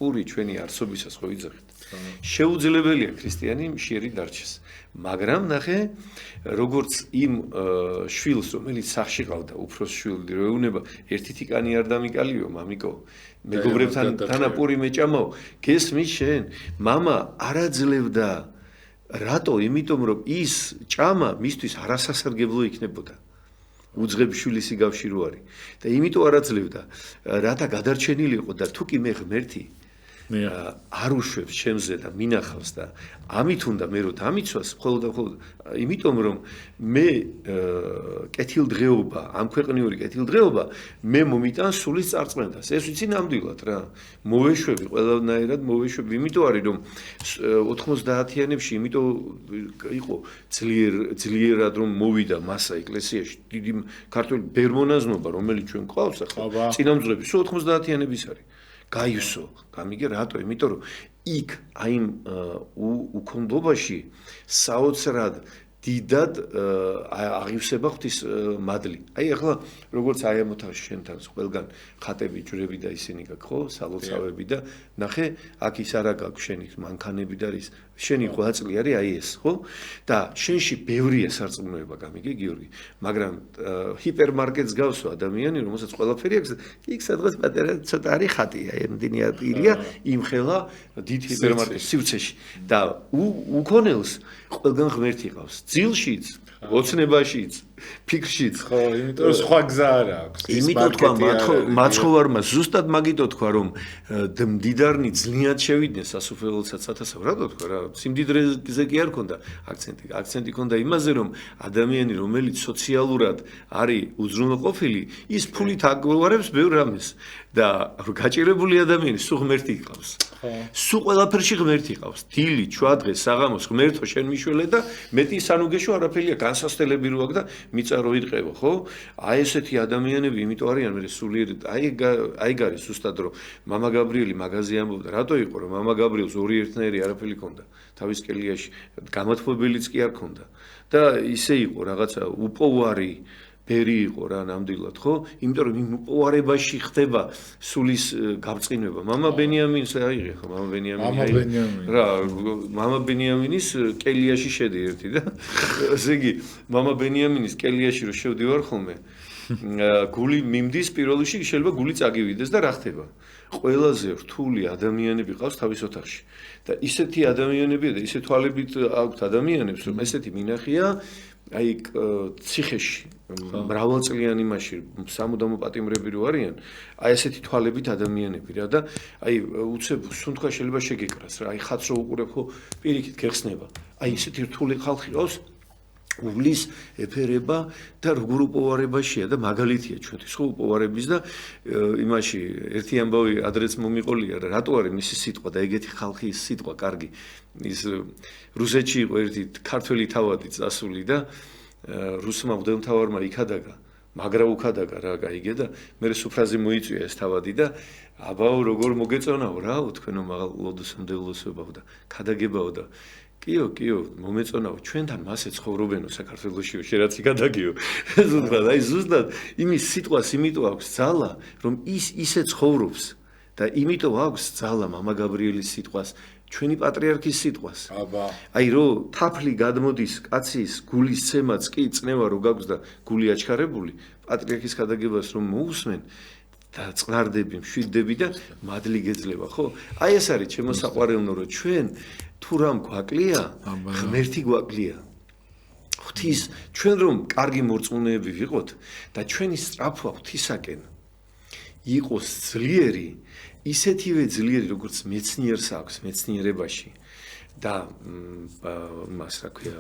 B: პური ჩვენი არსობისას ხო ვიძახით შეუძლებელია ქრისტიანი მშიერი დარჩეს მაგრამ ნახე როგორც იმ შვილს რომელიც სახში ყავდა უფროს შვილი რო ეუნება ერთი თიკანი არ დამიკალიო მამიკო მეგობრებთან თანაპური მეჭამაო გესმის შენ მამა არაძლევდა რატო იმიტომ რომ ის ჭამა მისთვის არასასარგებლო იქნებოდა უძღები შვილის სიგავში რო არის და იმიტომ არაძლევდა რათა გადარჩენილი იყო და თუ კი მე ღმერთი არ უშვებს ჩემზე და მინახავს და ამით უნდა მე რო დამიცვას მხოლოდ და მხოლოდ იმიტომ რომ მე კეთილდღეობა ამ ქვეყნიური კეთილდღეობა მე მომიტან სულის წარწმენდას ეს ვიცი ნამდვილად რა მოვეშვები ყველანაირად მოვეშვები იმიტომ არის რომ 90-იანებში იმიტომ იყო ძლიერად რომ მოვიდა მასა ეკლესიაში დიდი ქართული ბერმონაზნობა რომელიც ჩვენ ყავს ახლა წინამძღვრები სულ 90-იანების არის გაივსო, გამიგე რატო? იმიტომ რომ იქ აი უქონდობაში საოცრად დიდად აღივსება ღვთის მადლი. აი ახლა როგორც აი ამ ოთახში შენთან ყველგან ხატები ჯვრები და ისინი გაქვს ხო? სალოცავები და ნახე, აქ ის არა გაქვს შენი მანქანები და ის შენი ღვაწლი არის აი ეს, ხო? და შენში ბევრია სარწმუნოება, გამიგე გიორგი, მაგრამ ჰიპერმარკეტს გავსო ადამიანი, რომელსაც ყველაფერი აქვს, იქ სადღაც პატარა ცოტა არის ხატი, აი ამდენი ადგილია იმხელა დიდ ჰიპერმარკეტს სივრცეში და უქონელს ყველგან ღმერთი ყავს. ძილშიც, ოცნებაშიც, ფიქრშიც.
A: ხო, იმიტომ რომ სხვა გზა არ აქვს.
B: იმიტომ თქვა მაცხოვარმა ზუსტად მაგიტო თქვა რომ მდიდარნი ძლიერად შევიდნენ სასופველოდაც 1000-ს რატო თქვა რა სიმდიდრეზე კი არ ქონდა აქცენტი ქონდა იმაზე რომ ადამიანი რომელიც სოციალურად არის უზრუნველყოფილი ის ფულით აგვარებს ბევრ რამეს და გაჭირებული ადამიანი სულ ღმერთი ყავს. სულ ყველაფერში ღმერთი ყავს. დილი, ჩვადღე, საღამოს ღმერთო შენ მიშველე და მეტი სანუგეშო არაფერია განსასწრებელი რო აქვს და მიწა რო იტყევა, ხო? აი ესეთი ადამიანები იმიტომ არიან მე სულიერ აი გარის ზუსტად რომ მამა გაბრიელი მაგაზე ამბობდა, რატო იყო რომ მამა გაბრიელს ორი ერთნაირი არაფერი ქონდა თავის კელიაში, გამათბობელიც კი არ ქონდა და ისე იყო რაღაცა უპოვარი ბერი იყო რა ნამდვილად, ხო? იმიტომ რომ იმ უპოვარებაში ხდება სულის გაბრწყინება. მამა ბენიამინს აიღე ხო, მამა ბენიამინი. რა, მამა ბენიამინის კელიაში შედი ერთი და ესე იგი, მამა ბენიამინის კელიაში რო შევდივარ ხოლმე, გული მიმდის პირველ რიგში შეიძლება გული წაგივიდეს და რა ხდება? ყველაზე რთული ადამიანები ყავს თავის ოთახში. და ისეთი ადამიანებია და ისე თვალებით აქვთ ადამიანებს, რომ ესეთი მინახია აი ციხეში მრავალწლიანი მასში სამუდამო პატიმრები რო არიან აი ესეთი თვალებით ადამიანები რა და აი უცებ სუნთქვა შეიძლება შეგეკრას რა აი ხაც რო უყურებ ხო პირიქით გეხსნება აი ესეთი რთული ხალხი ყავს გულის ეფერება და როგორ უპოვარებაშია და მაგალითია ჩვენთვის ხო უპოვარების და იმაში ერთი ამბავი ადრეც მომიყოლია რა რატო არის მისი სიტყვა და ეგეთი ხალხის სიტყვა კარგი ის რუსეთში იყო ერთი ქართველი თავადი წასული და რუსმა მღვდელმთავარმა იქადაგა მაგრა უქადაგა რა გაიგე და მე სუფრაზე მოიწვია ეს თავადი და აბაო როგორ მოგეწონაო რაო თქვენო მაღალ ლოდოსმდელოსებაო და ქადაგებაო და კიო, მომეწონაო, ჩვენთან მასე ცხოვრობენო საქართველოსიო, შერაც იქადაგიო. ზუსტად, აი ზუსტად იმის სიტყვას იმიტომ აქვს ძალა, რომ ის ისე ცხოვრობს და იმიტომ აქვს ძალა მამა გაბრიელის სიტყვას, ჩვენი პატრიარქის სიტყვას.
A: აბა.
B: აი რომ თაფლი გადმოდის კაცის გულის ცემაც კი წნევა რო გაქვს და გული აჩქარებული, პატრიარქის ქადაგებას რომ მოусმენ და წყნარდები, მშვიდდები და მადლი გეძლება, ხო? აი ეს არის ჩემო საყვარელნო, რომ ჩვენ თუ რამ გვაკლია, ღმერთი გვაკლია. ღვთის ჩვენ რომ კარგი მორწმუნეები ვიყოთ და ჩვენი სწრაფვა ღვთისაკენ იყოს ძლიერი, ისეთივე ძლიერი, როგორც მეცნიერს აქვს მეცნიერებაში და მას რა ქვია,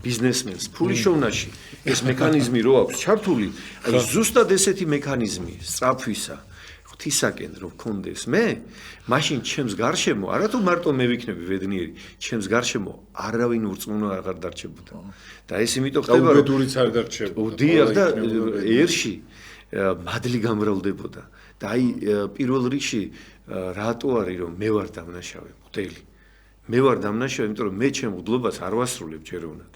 B: ბიზნესმენს ფულის შოვნაში ეს მექანიზმი რო აქვს ჩართული, აი ზუსტად ესეთი მექანიზმი სწრაფვისა ღვთისაკენ რომ გქონდეს მე, მაშინ ჩემს გარშემო, არათუ მარტო მე ვიქნები ბედნიერი, ჩემს გარშემო არავინ ურწმუნო აღარ დარჩებოდა. და ეს იმიტომ ხდება,
A: რომ უბედურიც არ დარჩებოდა.
B: დიახ და ერში მადლი გამრავლდებოდა. და აი პირველ რიგში რატო არის რომ მე ვარ დამნაშავე, მღვდელი. მე ვარ დამნაშავე, იმიტომ რომ მე ჩემ მღვდლობას არ ვასრულებ ჯეროვნად.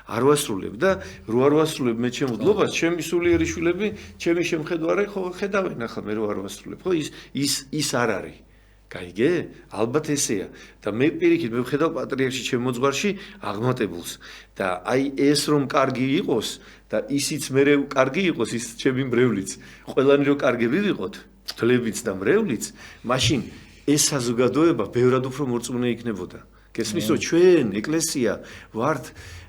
B: არ ვასრულებ და რო არ ვასრულებ მე ჩემ მღვდლობას, ჩემი სულიერი შვილები, ჩემი შემხედვარე ხო ხედავენ ახლა მე რო არ ვასრულებ, ხო ის არ არის. გაიგე? ალბათ ესეა. და მე პირიქით მე ვხედავ პატრიარქში ჩემ მოძღვარში აღმატებულს და აი ეს რომ კარგი იყოს და ისიც მე კარგი იყოს ის ჩემი მრევლიც. ყველანი რო კარგები ვიყოთ, მღვდლებიც და მრევლიც, მაშინ ეს საზოგადოება ბევრად უფრო მორწმუნე იქნებოდა. გესმის რომ ჩვენ ეკლესია ვართ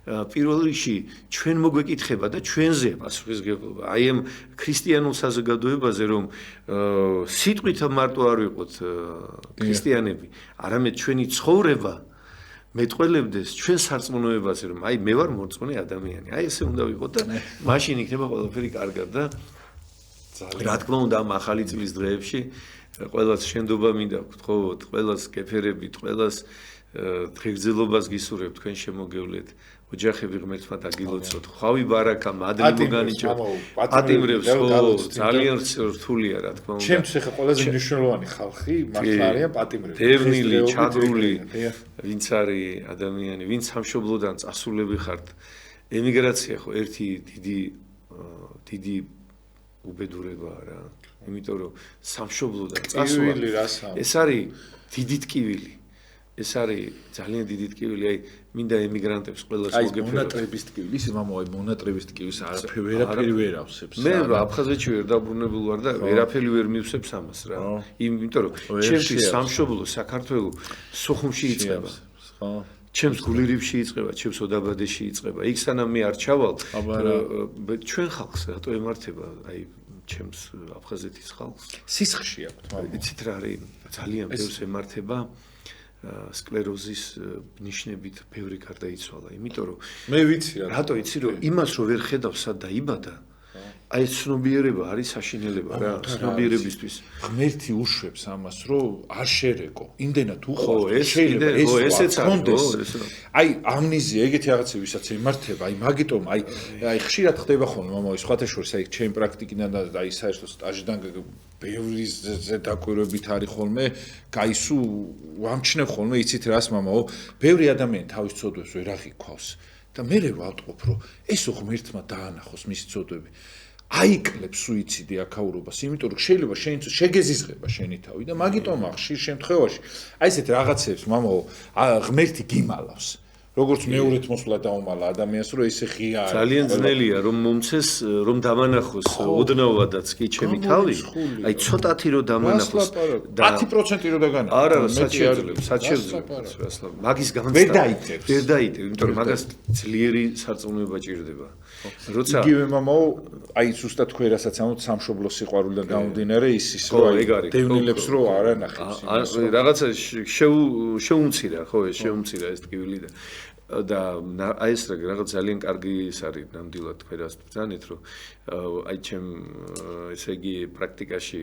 B: პირველ რიგში ჩვენ მოგვეკითხება და ჩვენზე პასუხისმგებლობა. აი ამ ქრისტიანულ საზოგადოებაზე რომ სიტყვით მარტო არ ვიყოთ ქრისტიანები, არამედ ჩვენი ცხოვრება მეტყველებდეს ჩვენ სარწმუნოებაზე რომ აი მე ვარ მორწმუნე ადამიანი. აი ესე უნდა ვიყოთ და მაშინ იქნება ყველაფერი კარგად და რა თქმა უნდა ამ ახალი წლის დღეებში ყველას შენდობა მინდა გთხოვოთ, ყველას გეფერებით, ყველას დღეგრძელობას გისურვებ თქვენ შემოგევლეთ. ოჯახები ღმერთმა დაგილოცოთ. ხავი ბარაკა, მადლი მოგანიჭოთ. პატიმრებს ხო, ძალიან რთულია რა თქმა უნდა.
A: ჩემთვის ახლა ყველაზე მნიშვნელოვანი ხალხი მართლა არიან პატიმრები.
B: დევნილი, ჩაგრული, ვინც არის ადამიანი, ვინც სამშობლოდან წასულები ხართ. ემიგრაცია ხო ერთი დიდი უბედურებაა რა. იმიტომ რომ სამშობლოდან წასვლა ეს არის დიდი ტკივილი. ეს არის ძალიან დიდი ტკივილი, აი მინდა ემიგრანტებს ყველას მოგეფეროთ.
A: აი მონატრების ტკივილი, ის მამაო, მონატრების ტკივილს ვერაფერი ვერ ავსებს.
B: მე აფხაზეთში ვერ დაბრუნებულ ვარ და ვერაფერი ვერ მივსებს ამას რა. იმიტომ რომ ჩემთვის სამშობლო საქართველო სოხუმში იწყება. ხო. ჩემს გულირიბში იწყება, ჩემს ოდაბადეში იწყება. იქ სანამ მე არ ჩავალ, ჩვენ ხალხს რატო ემართება, აი ჩემს აფხაზეთის ხალხს.
A: სისხლში აქვს, მამაო.
B: იცით რა არის? ძალიან ბევრს ემართება. სკლეროზის ნიშნებით ბევრი გარდაიცვალა, იმიტომ რომ
A: მე ვიცი რა.
B: რატო იცი რომ იმას რო ვერ ხედავ სად დაიბადა, აი ცნობიერება არის საშინელება რა, ცნობიერებისთვის.
A: ღმერთი უშვებს ამას, რომ არ შერეკო, იმდენად
B: უყვარს, შეიძლება ესეც არის.
A: აი ამნეზია ეგეთი რაღაცები, ვისაც ემართება, აი მაგიტომ აი ხშირად ხდება ხოლმე მამაო, სხვათა შორის აი ჩემ პრაქტიკიდან და აი საერთოდ სტაჟიდან ბევრი ზედაკვირვებით არის ხოლმე, გაისუ ვამჩნევ ხოლმე, იცით რას მამაო, ბევრი ადამიანი თავის ცოდვებს ვერ აღიქვავს და მე ვავტყოფ, რომ ესო ღმერთმა დაანახოს მისი ცოდვები. აიკლებს სუიციდი აქაურობას, იმიტომ რომ შეიძლება შენ შეგეზიზღება შენი თავი და მაგიტომ ხშირ შემთხვევაში აი ესეთ რაღაცებს მამაო ღმერთი გიმალავს. როგორც მეორეთ მოსვლა დაუმალა ადამიანს, რომ ესე ღია არის.
B: ძალიან ძნელია რომ მომცეს, რომ დამანახოს ოდნავადაც კი ჩემი თავი. აი ცოტათი რომ დამანახოს
A: 10% რომ დაგანახოს.
B: არა, საჩერძლებს. მაგის განცდა ვერ დაიტევ, იმიტომ რომ მაგას ძლიერი სარწმუნოება ჭირდება. როცა
A: იგივე მამაო, აი ზუსტად თქვენ რასაც ამოთ სამშობლოს სიყვარულიდან გამომდინარე ის რომ აი დევნილებს რომ არ ანახებს.
B: რაღაცა შეუმცირა, ხო, ეს შეუმცირა ეს ტკივილი და და აი ეს რაღაც ძალიან კარგი ის არის ნამდვილად თქვენ რას ბრძანეთ რომ აი ჩემ ესე იგი პრაქტიკაში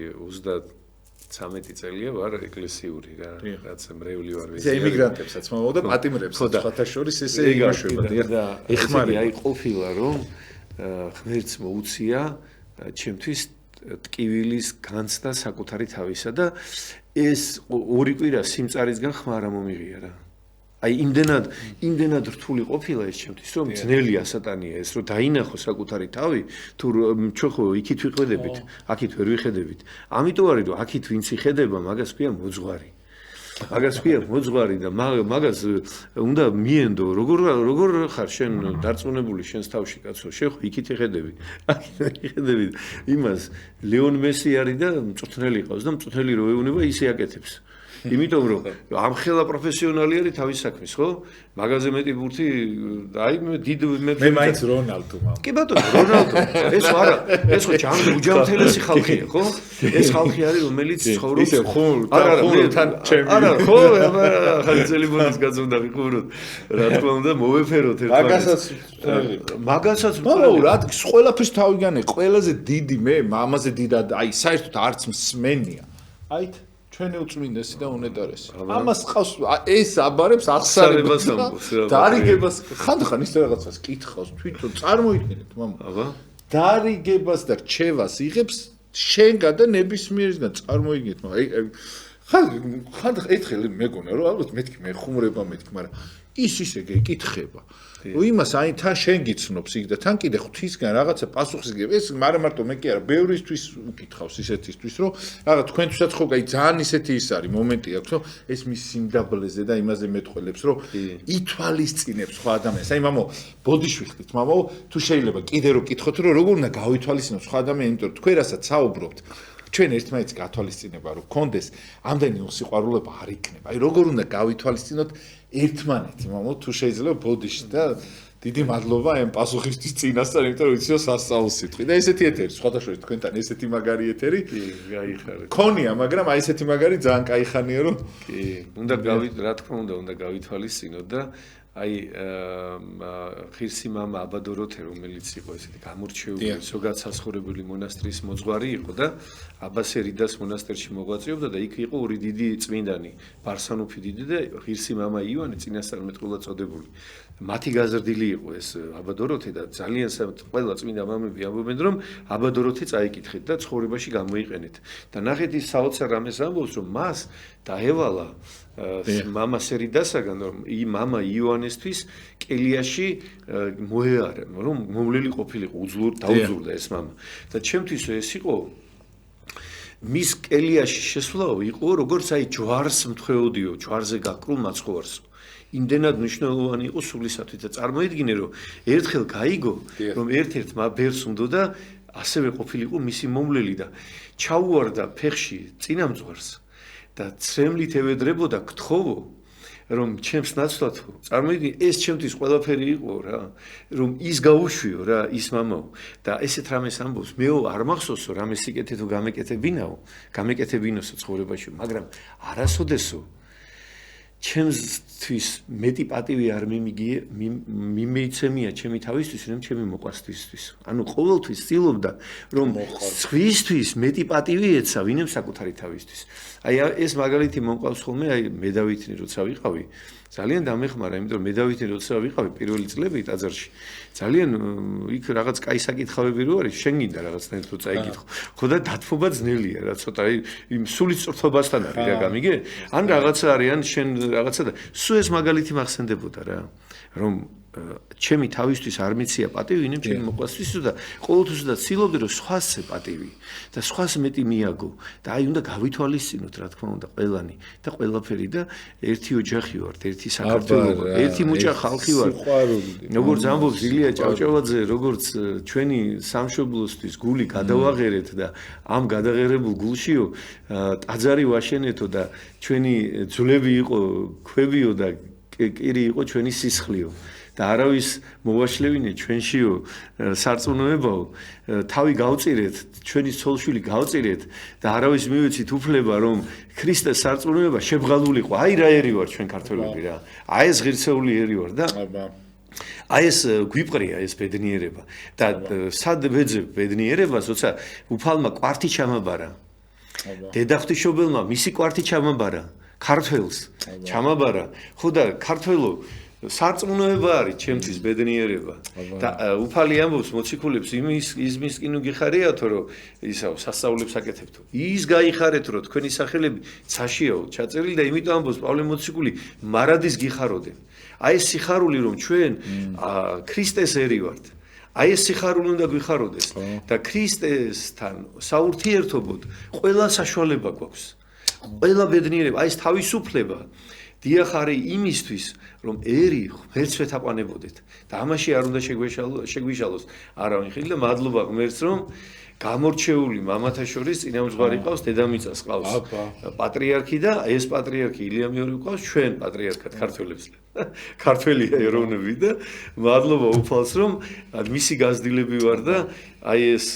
B: 33 წელია ვარ ეკლესიური რა რაც მრევლი ვარ
A: ეს ემიგრანტებსაც მომავალ და პატიმრებს სხვათა შორის ესე იმაშვება
B: და ეხმარი აი ყოფილა რომ ღმერთს მოუწია ჩემთვის ტკივილის განცდა საკუთარი თავისა და ეს ორი კვირა სიმწარისგან ხმარა მომიღია რა აი იმდენად რთული ყოფილა ეს ჩემთვის რომ ძნელია სატანია ეს რომ დაინახო საკუთარი თავი თუ ჩვენ ხო იქით ვიხედებით აქით ვერ ვიხედებით ამიტომ არის რომ აქით ვინც იხედება მაგას ქვია მოძღვარი და მაგას უნდა მიენდო როგორ ხარ შენ დარწმუნებული შენს თავში კაცო შენ ხო იქით იხედები აქით იხედები იმას ლეონ მესი არის და მწვრთნელი ყავს და მწვრთნელი რო ეუნება ისე აკეთებს იმიტომ რომ ამხელა პროფესიონალი არის თავის საქმის, ხო? მაგაზე მეტი ბურთი, აი მე დიდ
A: მე მაინც რონალდო მამა.
B: კი ბატონო, რონალდო. ეს არა, ეს ხო უჯამთელესი ხალხია, ხო? ეს ხალხი არის, რომელიც ცხოვრობს
A: ისე ხურთან ჩემი.
B: არა, ხო, ხალხელი ბურთის გაწევდა ხურთ. რა თქმა უნდა, მოვეფეროთ
A: ერთმანეთს. მაგასაც რა ყველაფერს თავიგანე, ყველაზე დიდი მე მამაზე დიდად, აი საერთოდ არც მსმენია. აი ჩვენი უწმინდესი და უნეტარესი. ამას ყავს ეს აბარებს აღსარებას ამბობს. დარიგებას ხანდახან ის რაღაცას კითხავს თვითონ წარმოიდგინეთ მამა. აბა. დარიგებას და რჩევას იღებს შენგან და ნებისმიერისგან წარმოიდგინეთ მამა. ხანდახან ერთხელ მეგონა რომ ალბათ მეთქი მე ხუმრება მეთქი, მაგრამ ის ისე გეკითხება. იმას აი თან შენ გიცნობს იქ და თან კიდე ღვთისგან რაღაცა პასუხს იგებ. ეს მარა მარტო მე კი არა, ბევრისთვის უკითხავს ისეთისთვის, რომ რაღაც თქვენთვისაც ხო აი ძალიან ისეთი ის არის მომენტი აქვს, რომ ეს მის სიმდაბლეზე და იმაზე მეტყველებს, რომ ითვალისწინებს სხვა ადამიანს. აი მამო, ბოდიში ვიხდით, მამო, თუ შეიძლება კიდე რომ კითხოთ, რომ როგორ უნდა გავითვალისწინოთ სხვა ადამიანს, იმიტომ რომ თქვენ რასაც საუბრობთ ჩვენ ერთმანეთს გათვალისწინება რომ გქონდეს ამდენი სიყვარულება არ იქნება. აი როგორ უნდა გავითვალისწინოთ ერთმანეთი, მამო, თუ შეიძლება ბოდიში და დიდი მადლობა ამ პასუხისთვის წინასწარ, იმიტომ რომ იცი სასწაულ სიტყვი და ესეთი ეთერი, სხვადასხვა თქვენთან ესეთი მაგარი ეთერი.
B: კი, გაიხარე.
A: ქონია, მაგრამ აი ესეთი მაგარი ძალიან кай ხანია რომ
B: კი, უნდა რა თქმა უნდა გავითვალისწინოთ და აი ღირსი მამა აბადოროთე რომელიც იყო ესეთი გამორჩეული ზოგად საცხოვრებელი მონასტრის მოძღვარი იყო და აბასერიდას მონასტერში მოღვაწეობდა და იქ იყო ორი დიდი წმინდანი ბარსანოფი დიდი და ღირსი მამა იოანე წინასწარმეტყველად წოდებული მათი გაზრდილი იყო ეს აბადოროთე და ძალიან ყველა წმინდა მამები ამბობენ რომ აბადოროთე წაიკითხეთ და ცხოვრებაში გამოიყენეთ და ნახეთ ის საოცარ რამეს ამბობს რომ მას დაევალა მამა სერიდასაგან რომ მამა იოანესთვის კელიაში მოეარა რომ მოვლელი ყოფილიყო დაუძურდა ეს მამა და ჩემთვის ეს იყო მის კელიაში შესვლაო იყო როგორც აი ჯვარს მთხვეოდიო ჯვარზე გაკრულ მაცხოვარს იმდენად მნიშვნელოვანი იყო სულისათვის და წარმოიდგინე რომ ერთხელ გაიგო რომ ერთ-ერთ ბერს უნდა და ასევე ყოფილიყო მისი მომვლელი და ჩაუვარდა ფეხში წინამძღვარს და ცრემლით ევედრებოდა გთხოვო რომ ჩემს ნაცვლად წარმოიდგინე ეს ჩემთვის ყველაფერი იყო რა რომ ის გაუშვიო რა ის მამაო და ესეთ რამეს ამბობს მეო არ მახსოვსო რამე სიკეთე თუ გამეკეთებინოსო ცხოვრებაში მაგრამ არასოდესო ჩემთვის მეტი პატივი არ მიმეიცემია ჩემი თავისთვის რომ ჩემი მოყვასთვისთვის ანუ ყოველთვის ცდილობდა რომ სხვისთვის მეტი პატივი ეცა ვინმე საკუთარი თავისთვის აი ეს მაგალითი მომყავს ხოლმე აი მე დავითნი როცა ვიყავი ძალიან დამეხმარა იმიტომ რომ მე დავითნი როცა ვიყავი პირველი წლები ტაძარში ძალიან იქ რაღაც კაი საკითხავები რო არის შენ გინდა რაღაცნაირად რო წაიკითხო ხო და დათმობა ძნელია რა ცოტა იმ სული სწორთობასთან არის რა გამიგე ან რაღაცა არის ან შენ რაღაცა და სულ ეს მაგალითი მახსენდებოდა რა რომ ჩემი თავისთვის არ მიცია პატივი ვინმე ჩემი მოყვასთვის და ყოველთვის და ცდილობდი რომ სხვასე პატივი და სხვას მეტი მიაგო და აი უნდა გავითვალისწინოთ რა თქმა უნდა ყველანი და ყველაფერი და ერთი ოჯახი ვართ ერთი საქართველო ერთი მუჭა ხალხი ვართ როგორც ამბობს ილია ჭავჭავაძე როგორც ჩვენი სამშობლოსთვის გული გადავაღერეთ და ამ გადაღერებულ გულშიო ტაძარი ვაშენეთო და ჩვენი ძვლები იყო ქვებიო და კირი იყო ჩვენი სისხლიო და არავის მოვაშლევინე ჩვენშიო სარწმუნოებაო თავი გავწირეთ ჩვენი ცოლშვილი გავწირეთ და არავის მივეცით უფლება რომ ქრისტეს სარწმუნოება შებღალულიყო აი რა ერი ვარ ჩვენ ქართველები რა აი ეს ღირსეული ერი ვარ და აი ეს გვიპყრია ეს ბედნიერება და სად ვეძებ ბედნიერებას როცა უფალმა კვართი ჩამაბარა დედა ღვთისმშობელმა მისი კვართი ჩამაბარა ქართველს ჩამაბარა ხო და ქართველო სარწმუნოება არის ჩემთვის ბედნიერება და უფალი ამბობს მოციქულებს იმის კინო გიხარიათო რომ ისაო სასწაულებს აკეთებთო ის გაიხარეთ რომ თქვენი სახელები ცაშიაო ჩაწერილი და იმიტომ ამბობს პავლე მოციქული მარადის გიხაროდენ აი ეს სიხარული რომ ჩვენ ქრისტეს ერი ვართ აი ეს სიხარული უნდა გვიხაროდეს და ქრისტესთან საურთიერთობოდ ყველა საშუალება გვაქვს ყველა ბედნიერება აი ეს თავისუფლება დიახ არის იმისთვის რომ ერი ღმერთს ვეთაყვანებოდეთ და ამაში არ უნდა შეგვიშალოს არავინ ხილი და მადლობა ღმერთს რომ გამორჩეული მამათა შორის წინამძღვარი ყავს დედამიწას ყავს პატრიარქი და ეს პატრიარქი ილია მეორე ყავს ჩვენ პატრიარქად ქართველებს ქართველია ეროვნები და მადლობა უფალს რომ მისი გაზრდილები ვარ და აი ეს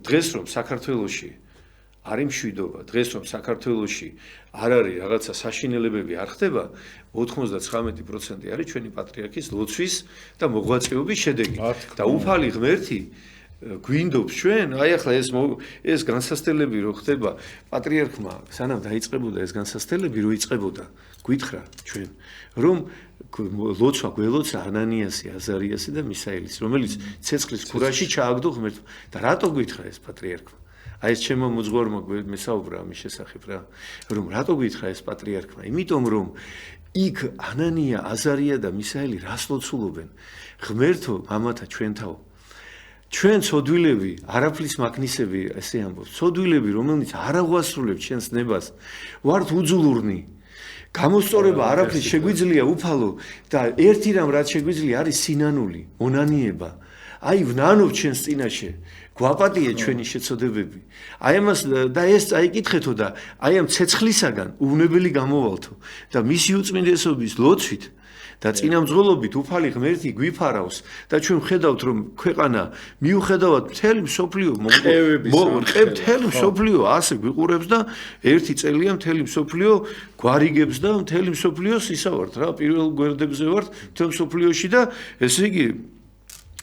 B: დღეს რომ საქართველოში არის მშვიდობა დღეს რომ საქართველოში არ არის რაღაცა საშინელებები არ ხდება 99% არის ჩვენი პატრიარქის ლოცვის და მოღვაწეობის შედეგი და უფალი ღმერთი გვინდობს ჩვენ აი ახლა ეს განსასწრებელი რო ხდება პატრიარქმა სანამ დაიწყებოდა ეს განსასწრებელი რო იწყებოდა გითხრა ჩვენ რომ ლოცვა გველოცა ანანიასი აზარიასი და მისაელის რომელიც ცეცხლის ქურაში ჩააგდო ღმერთმა და რატო გითხრა ეს პატრიარქმა აი ეს ჩემო მოძღვარმა მესაუბრა ამის შესახებ რა რომ რატო გითხრა ეს პატრიარქმა იმიტომ რომ იქ ანანია აზარია და მისაელი რას ლოცულობენ ღმერთო მამათა ჩვენთაო ჩვენ ცოდვილები არაფლის მაგნისები ესე ამბობს ცოდვილები რომელიც არ აღვასრულებთ ჩვენს ნებას ვართ უძულურნი გამოსწორება არაფრის შეგვიძლია უფალო და ერთი რამ რაც შეგვიძლია არის სინანული მონანიება აი ვნანობ ჩვენს წინაშე გვაპატიეთ ჩვენი შეცოდებები აი ამას და ეს წაიკითხეთო და აი ამ ცეცხლისაგან უვნებელი გამოვალთო და მისი უწმინდესობის ლოცვით და წინამძღოლობით უფალი ღმერთი გვიფარავს და ჩვენ ხედავთ რომ ქვეყანა მიუხედავად მთელი მსოფლიო მთელი მსოფლიო ასე გვიყურებს და ერთი წელია მთელი მსოფლიო გვარიგებს და მთელი მსოფლიოს ისა ვართ რა პირველ გვერდებზე ვართ მთელ მსოფლიოში და ესე იგი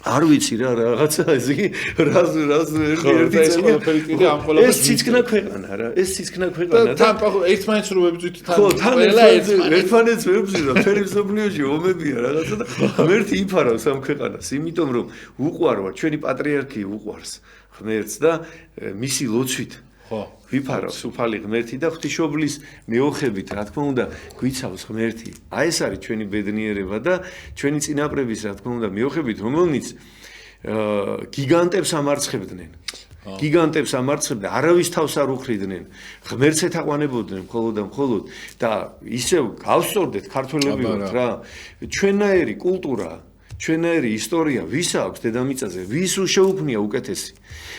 B: არ ვიცი რა რაღაცა ესე იგი რას ერთი წელია ეს ციცკნა ქვეყანა რა ეს ციცკნა ქვეყანა და
A: ერთმანეთს რო ვებძვით
B: თან ერთმანეთს ვებძვით მთელი მსოფლიოში ომებია რაღაცა და ღმერთი იფარავს ამ ქვეყანას იმიტომ რომ უყვარვარ ჩვენი პატრიარქი უყვარს ღმერთს და მისი ლოცვით ვიფარავს უფალი ღმერთი და ღვთისმშობლის მეოხებით რა თქმა უნდა გვიცავს ღმერთი აი ეს არის ჩვენი ბედნიერება და ჩვენი წინაპრების რა თქმა უნდა მეოხებით რომელნიც გიგანტებს ამარცხებდნენ გიგანტებს ამარცხებდნენ არავის თავს არ უხრიდნენ ღმერთს ეთაყვანებოდნენ მხოლოდ და მხოლოდ და ისევ გავსწორდეთ ქართველები ვართ რა ჩვენნაირი კულტურა ჩვენნაირი ისტორია ვის აქვს დედამიწაზე ვის შეუქმნია უკეთესი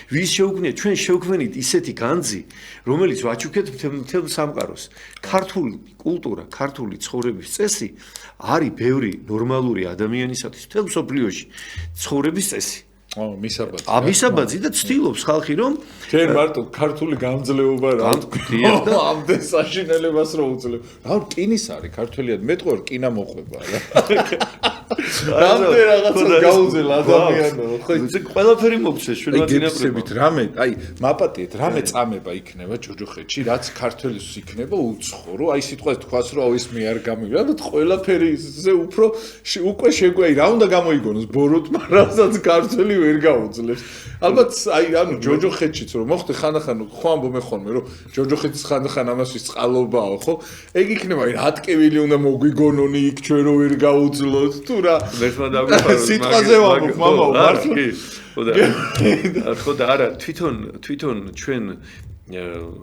B: ვის შეუქმნია ჩვენ შევქმნით ისეთი განძი რომელიც ვაჩუქეთ მთელ სამყაროს ქართული კულტურა ქართული ცხოვრების წესი არის ბევრი ნორმალური ადამიანისათვის მთელ მსოფლიოში ცხოვრების წესი მისაბაძი და ცდილობს ხალხი რომ
A: ჩვენ მარტო ქართული გამძლეობა რა ამდენ საშინელებას რო უძლებ რა რკინის არის ქართველიად მეტყვა რკინა მოყვება რა რამდენ რაღაცას გაუძელ ადამიანო ხო
B: ყველაფერი მოგცეს
A: შვილებად რამე აი მაპატიეთ რამე წამება იქნება ჯოჯოხეთში რაც ქართველის იქნება უცხო რომ აი სიტყვას თქვას რომ ის მე არ გამიგა ალბათ ყველაფერიზე უფრო უკვე შეგვეი რა უნდა გამოიგონოს ბოროტმა რასაც ქართველი ვერ გაუძლებს ალბათ აი ანუ ჯოჯოხეთშიც რომ მოხდე ხანახან ხო ამბობ ხოლმე რომ ჯოჯოხეთის ხანახან ამასვის წყალობაო ხო ეგ იქნება აი რა ტკივილი უნდა მოგვიგონონი იქ ჩვენ რო ვერ გაუძლოთ თუ რა
B: მერტმა დაგვიფაროს
A: სიტყვაზე ვამბობ მამაო მართლა
B: ხო და არა თვითონ ჩვენ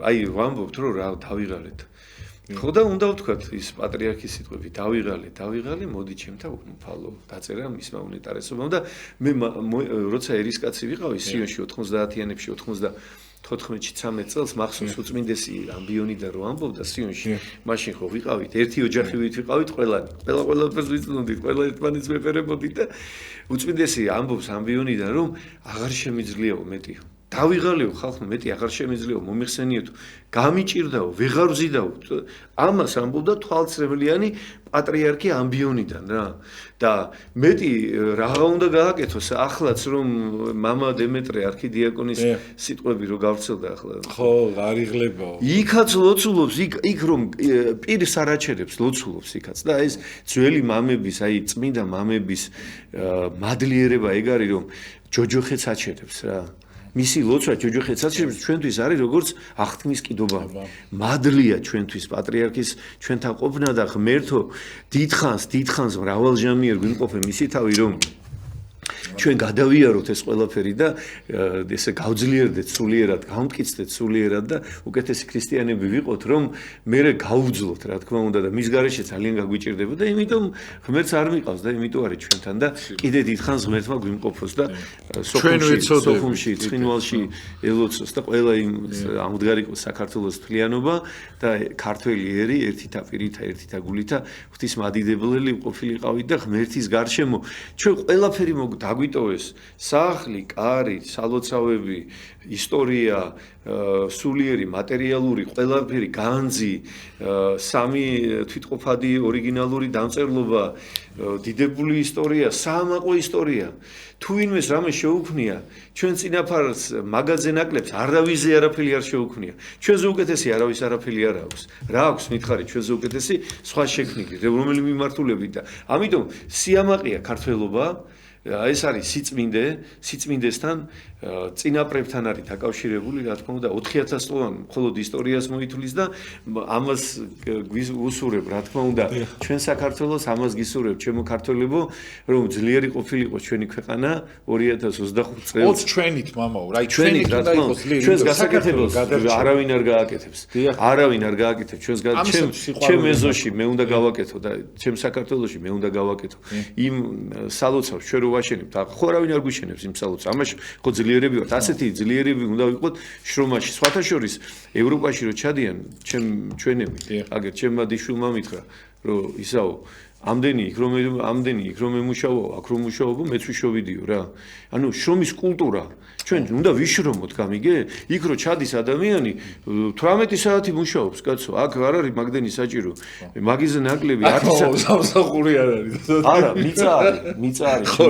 B: აი ვამბობთ რომ რა დავიღალეთ ხო და უნდა ვთქვათ ის პატრიარქის სიტყვები დავიღალე მოდი ჩემთან უფალო დაწერა მისმა უნეტარესობამ და მე როცა ერისკაცი ვიყავი სიონში 90-იანებში 14-13 წელს მახსოვს უწმინდესი ამბიონიდან რო ამბობდა სიონში, მაშინ ხო ვიყავით, ერთი ოჯახივით ვიყავით ყველაფერს ვიცნობდით, ყველა ერთმანეთს მეფერებოდით და უწმინდესი ამბობს ამბიონიდან რომ აღარ შემიძლიაო მეტიო. დავიღალიო ხალხმა მეტი აღარ შემიძლიაო მომიხსენიეთო, გამიჭირდაო, ვეღარ ვზიდაო. ამას ამბობდა თვალწრებლიანი პატრიარქი ამბიონიდან რა. და მეტი რაღა უნდა გააკეთოს ახლაც რომ მამა დემეტრე არქიდიაკონის სიტყვები რო გავრცელდა ახლა.
A: ხო, არიღლებაო.
B: იქაც ლოცულობს, იქ რომ პირს არაჩერებს, ლოცულობს იქაც და ეს ძველი მამების, აი წმინდა მამების მადლიერება ეგ არის რომ ჯოჯოხეც აჩერებს რა. მისი ლოცვა ჯოჯოხეც აჩერებს ჩვენთვის არის როგორც აღთქმის კიდობა. მადლია ჩვენთვის პატრიარქის ჩვენთან ყოფნა და ღმერთო დიდხანს მრავალჟამიერ გვიმყოფე მისი თავი რომ ჩვენ გადავიაროთ ეს ყველაფერი და ესე გავძლიერდეთ სულიერად, გავმტკიცდეთ სულიერად და უკეთესი ქრისტიანები ვიყოთ, რომ მერე გავუძლოთ, რა თქმა უნდა და მის გარეშე ძალიან გაგვიჭირდება და იმიტომ ღმერთს არ მიყავს და იმიტომ არის ჩვენთან და კიდე დიდხანს ღმერთმა გვიმყოფოს და სოხუმში, ცხინვალში ელოცოს და ყველა იმ ამდგარიყოს საქართველოს თლიანობა და ქართველი ერი ერთითა პირითა, ერთითა გულითა ღვთის მადიდებლელი ყოფილიყავით და ღმერთის გარშემო ჩვენ ყველაფერი დაგვიტოვეს სახლი, კარი, სალოცავები, ისტორია, სულიერი, მატერიალური, ყველაფერი, განძი, სამი თვითყოფადი ორიგინალური დამწერლობა, დიდებული ისტორია, საამაყო ისტორია. თუ ვინმეს რამე შეუქმნია, ჩვენ წინაფარს მაგაზე ნაკლებს არავის არაფერი არ შეუქმნია. ჩვენზე უკეთესი არავის არაფერი არ აქვს. რა აქვს მითხარი ჩვენზე უკეთესი სხვა შექმნილი, რომელი მიმართულებით და ამიტომ სიამაყეა ქართველობა. ეს არის სიწმინდესთან წინაპრებთან არის დაკავშირებული, რა თქმა უნდა 4000 წლოვანი მხოლოდ ისტორიას მოითulis და ამას ვუსურებ, რა თქმა უნდა ჩვენ საქართველოს ამას გისურვებ, ჩემო ქართველებო, რომ ძლიერი ყოფილიყო ჩვენი ქვეყანა 2025 წელს.
A: ჩვენით მამაო, რა
B: ჩვენით რა თქმა უნდა ჩვენს გასაკეთებელს არავინ არ გააკეთებს. არავინ არ გააკეთებს ჩემ ეზოში მე უნდა გავაკეთო და ჩემ საქართველოში მე უნდა გავაკეთო. იმ სალოცავს ჩვენ რო ვაშენებთ, ხო არავინ არ გვიშენებს იმ სალოცავს. ამაში ხო ძლიერები ვართ, ასეთი ძლიერები უნდა ვიყოთ შრომაში. სხვათა შორის ევროპაში რო ჩადიან ჩვენები, აგერ ჩემმა დიშვილმა მითხრა, რომ ისაო ამდენი იქ რომ ემუშაო, აქ რომ მუშაობ, მეც ვიშოვიდიო რა. ანუ შრომის კულტურა ჩვენ უნდა ვიშრომოთ, გამიგე? იქ რო ჩადის ადამიანი 18 საათი მუშაობს, კაცო, აქ არ არის მაგდენი საჭირო. მაგიზე ნაკლები 10 საათი
A: სამსახური არ არის.
B: არა, მიწა არის. ხო,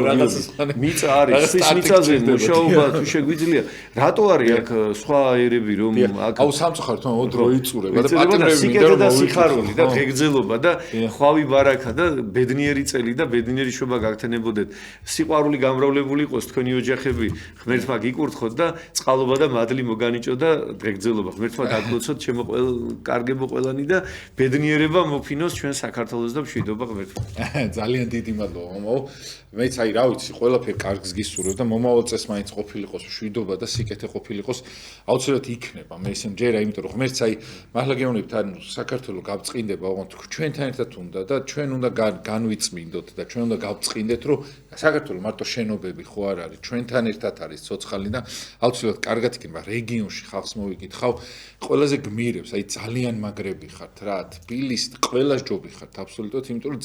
B: მიწა არის. ის მიწაზე მუშაობა თუ შეგვიძლია, რატო არის აქ სხვა ერები რომ აქ
A: აუ სამწუხაროდ ოდრო იწურება და
B: პატრიოტიზმი და სიხარული და ღეგრძელობა და ხვავი ბარაკა და ბედნიერი წელი და ბედნიერი შობა გაგთენებოდეთ. სიყვარული გამრავლებული იყოს თქვენი ოჯახები, ღმერთმა გიკურთხოთ და წყალობა და მადლი მოგანიჭო და ღეგრძელობა. ღმერთმა გაგლოცოთ ჩემო კარგებო ყველანი და ბედნიერება მოფინოს ჩვენ საქართველოს და მშვიდობა ღმერთმა.
A: ძალიან დიდი მადლობა მომავალ. მეც აი რა ვიცი, ყველაფერი კარგს გისურვებ და მომავალ წელს მაინც ყოფილიყოს მშვიდობა და სიკეთე ყოფილიყოს. აუცილებლად იქნება. მე ისე მჯერა, იმიტომ რომ ღმერთს აი მართლა გეუბნებით, ანუ საქართველო გავწყინდება, ოღონდ ჩვენთან ერთად უნდა და ჩვენ უნდა განვიწმინდოთ და ჩვენ უნდა გავწყინდეთ, რომ საქართველო მარტო შენობები ხო არ არის, ჩვენთან ერთად არის ცოცხალი და აუცილებლად კარგად იქნება რეგიონში ხალხს მოვიკითხავ, ყველაზე გმირებს, აი ძალიან მაგრები ხართ რა, თბილისს ყველას ჯობი ხართ აბსოლუტურად, იმიტომ რომ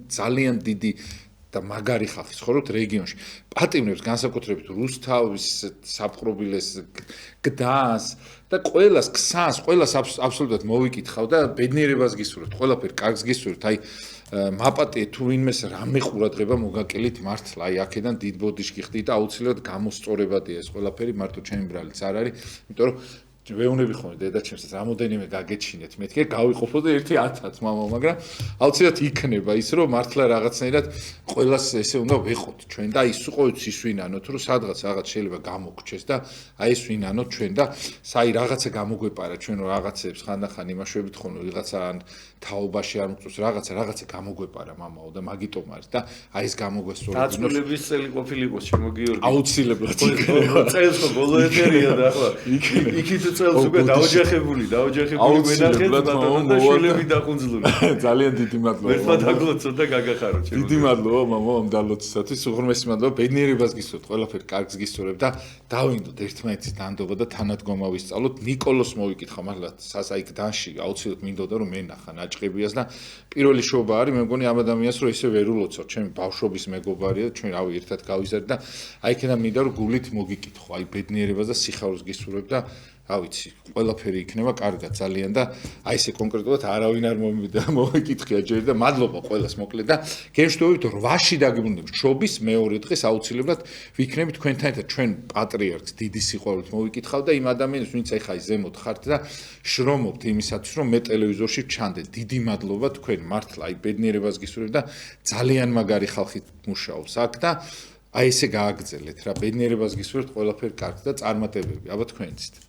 A: ძალიან დიდი და მაგარი ხალხის ცხოვრობთ რეგიონში. პატიმრებს განსაკუთრებით რუსთავის, საპყრობილეს, გდანს და ყველას ქსანს, ყველას აბსოლუტურად მოვიკითხავ და ბედნიერებას გისურვებთ, ყველაფერი კარგს გისურვებთ. აი მაპატიე თუ ვინმეს რამე ყურადღება მოგაკელით მართლა, აი აქედან დიდ ბოდიშკი ხდით და აუცილებლად გამოსწორებადია ეს ყველაფერი, მარტო ჩემი ბრალიც არ არის, იმიტომ რომ ვეუნები ხოლმე დედაჩემსაც რამოდენიმე გაგეჩინეთ, მეთქე გავიყოფო და 1-1000 მამა, მაგრამ აუცილებლად იქნება ის, რომ მართლა რაღაცნაირად ყველას ესე უნდა ვეყოთ ჩვენ და ის უყოც ის ვინანოთ, რომ სადღაც რაღაც შეიძლება გამოგჩეს და აი ეს ვინანოთ ჩვენ და საი რაღაცა გამოგვეპარა ჩვენ რომ რაღაცებს ხანდახან იმაშვებით ხოლმე ვიღაცა თაობაში არ მწუს რაღაცა გამოგვეპარა მამაო და მაგიტომ არის და აი ეს გამოგვესწორებინოს
B: დაწვრილების წელი ყოფილიყოს ჩემო გიორგი
A: აუცილებლად
B: წელს ხო ბოლო ეთერია და ახლა იქით წელს უკვე დაოჯახებული ვენახეთ და შვილები დახუნძლული
A: ძალიან დიდი მადლობა
B: ვერა დაგლოცო და გაგახარო ჩემო
A: დიდი მადლობა მამაო ამ დალოცისათვის უღრმესი მადლობა ბედნიერებას გისურვებთ ყველაფერი კარგს გისურვებთ და დავინდოთ ერთმანეთის დანდობა და თანადგომა ვისწავლოთ ნიკოლოს მოვიკითხა მართლა სასაი გდანში აუცილებლად მინდოდა რომ მენახა ნაჭყებიას და პირველი შობა არის მე მგონი ამ ადამიანს რომ ისე ვერ ულოცავ ჩემი ბავშვობის მეგობარია ჩვენ რავი ერთად გავიზარდით და აი იქიდან მინდა რომ გულით მოგიკითხო აი ბედნიერებას და სიხარულს გისურვებ და რა ვიცი ყველაფერი იქნება კარგად ძალიან და აი ესე კონკრეტულად არავინ არ მომიკითხია ჯერ და მადლობა ყველას მოკლედ და გეშტოვით 8-ში დაგიბრუნდებით შობის მეორე დღეს აუცილებლად ვიქნები თქვენთან ერთად ჩვენ პატრიარქს დიდი სიყვარულით მოვიკითხავ და იმ ადამიანებს ვინც ახლა ზემოთ ხართ და შრომობთ იმისათვის რომ მე ტელევიზორში ჩანდე დიდი მადლობა თქვენ მართლა აი ბედნიერებას გისურვებ და ძალიან მაგარი ხალხი მუშაობს აქ და აი ესე გააგრძელეთ რა ბედნიერებას გისურვებთ ყველაფერი კარგს და წარმატებები აბა თქვენიცით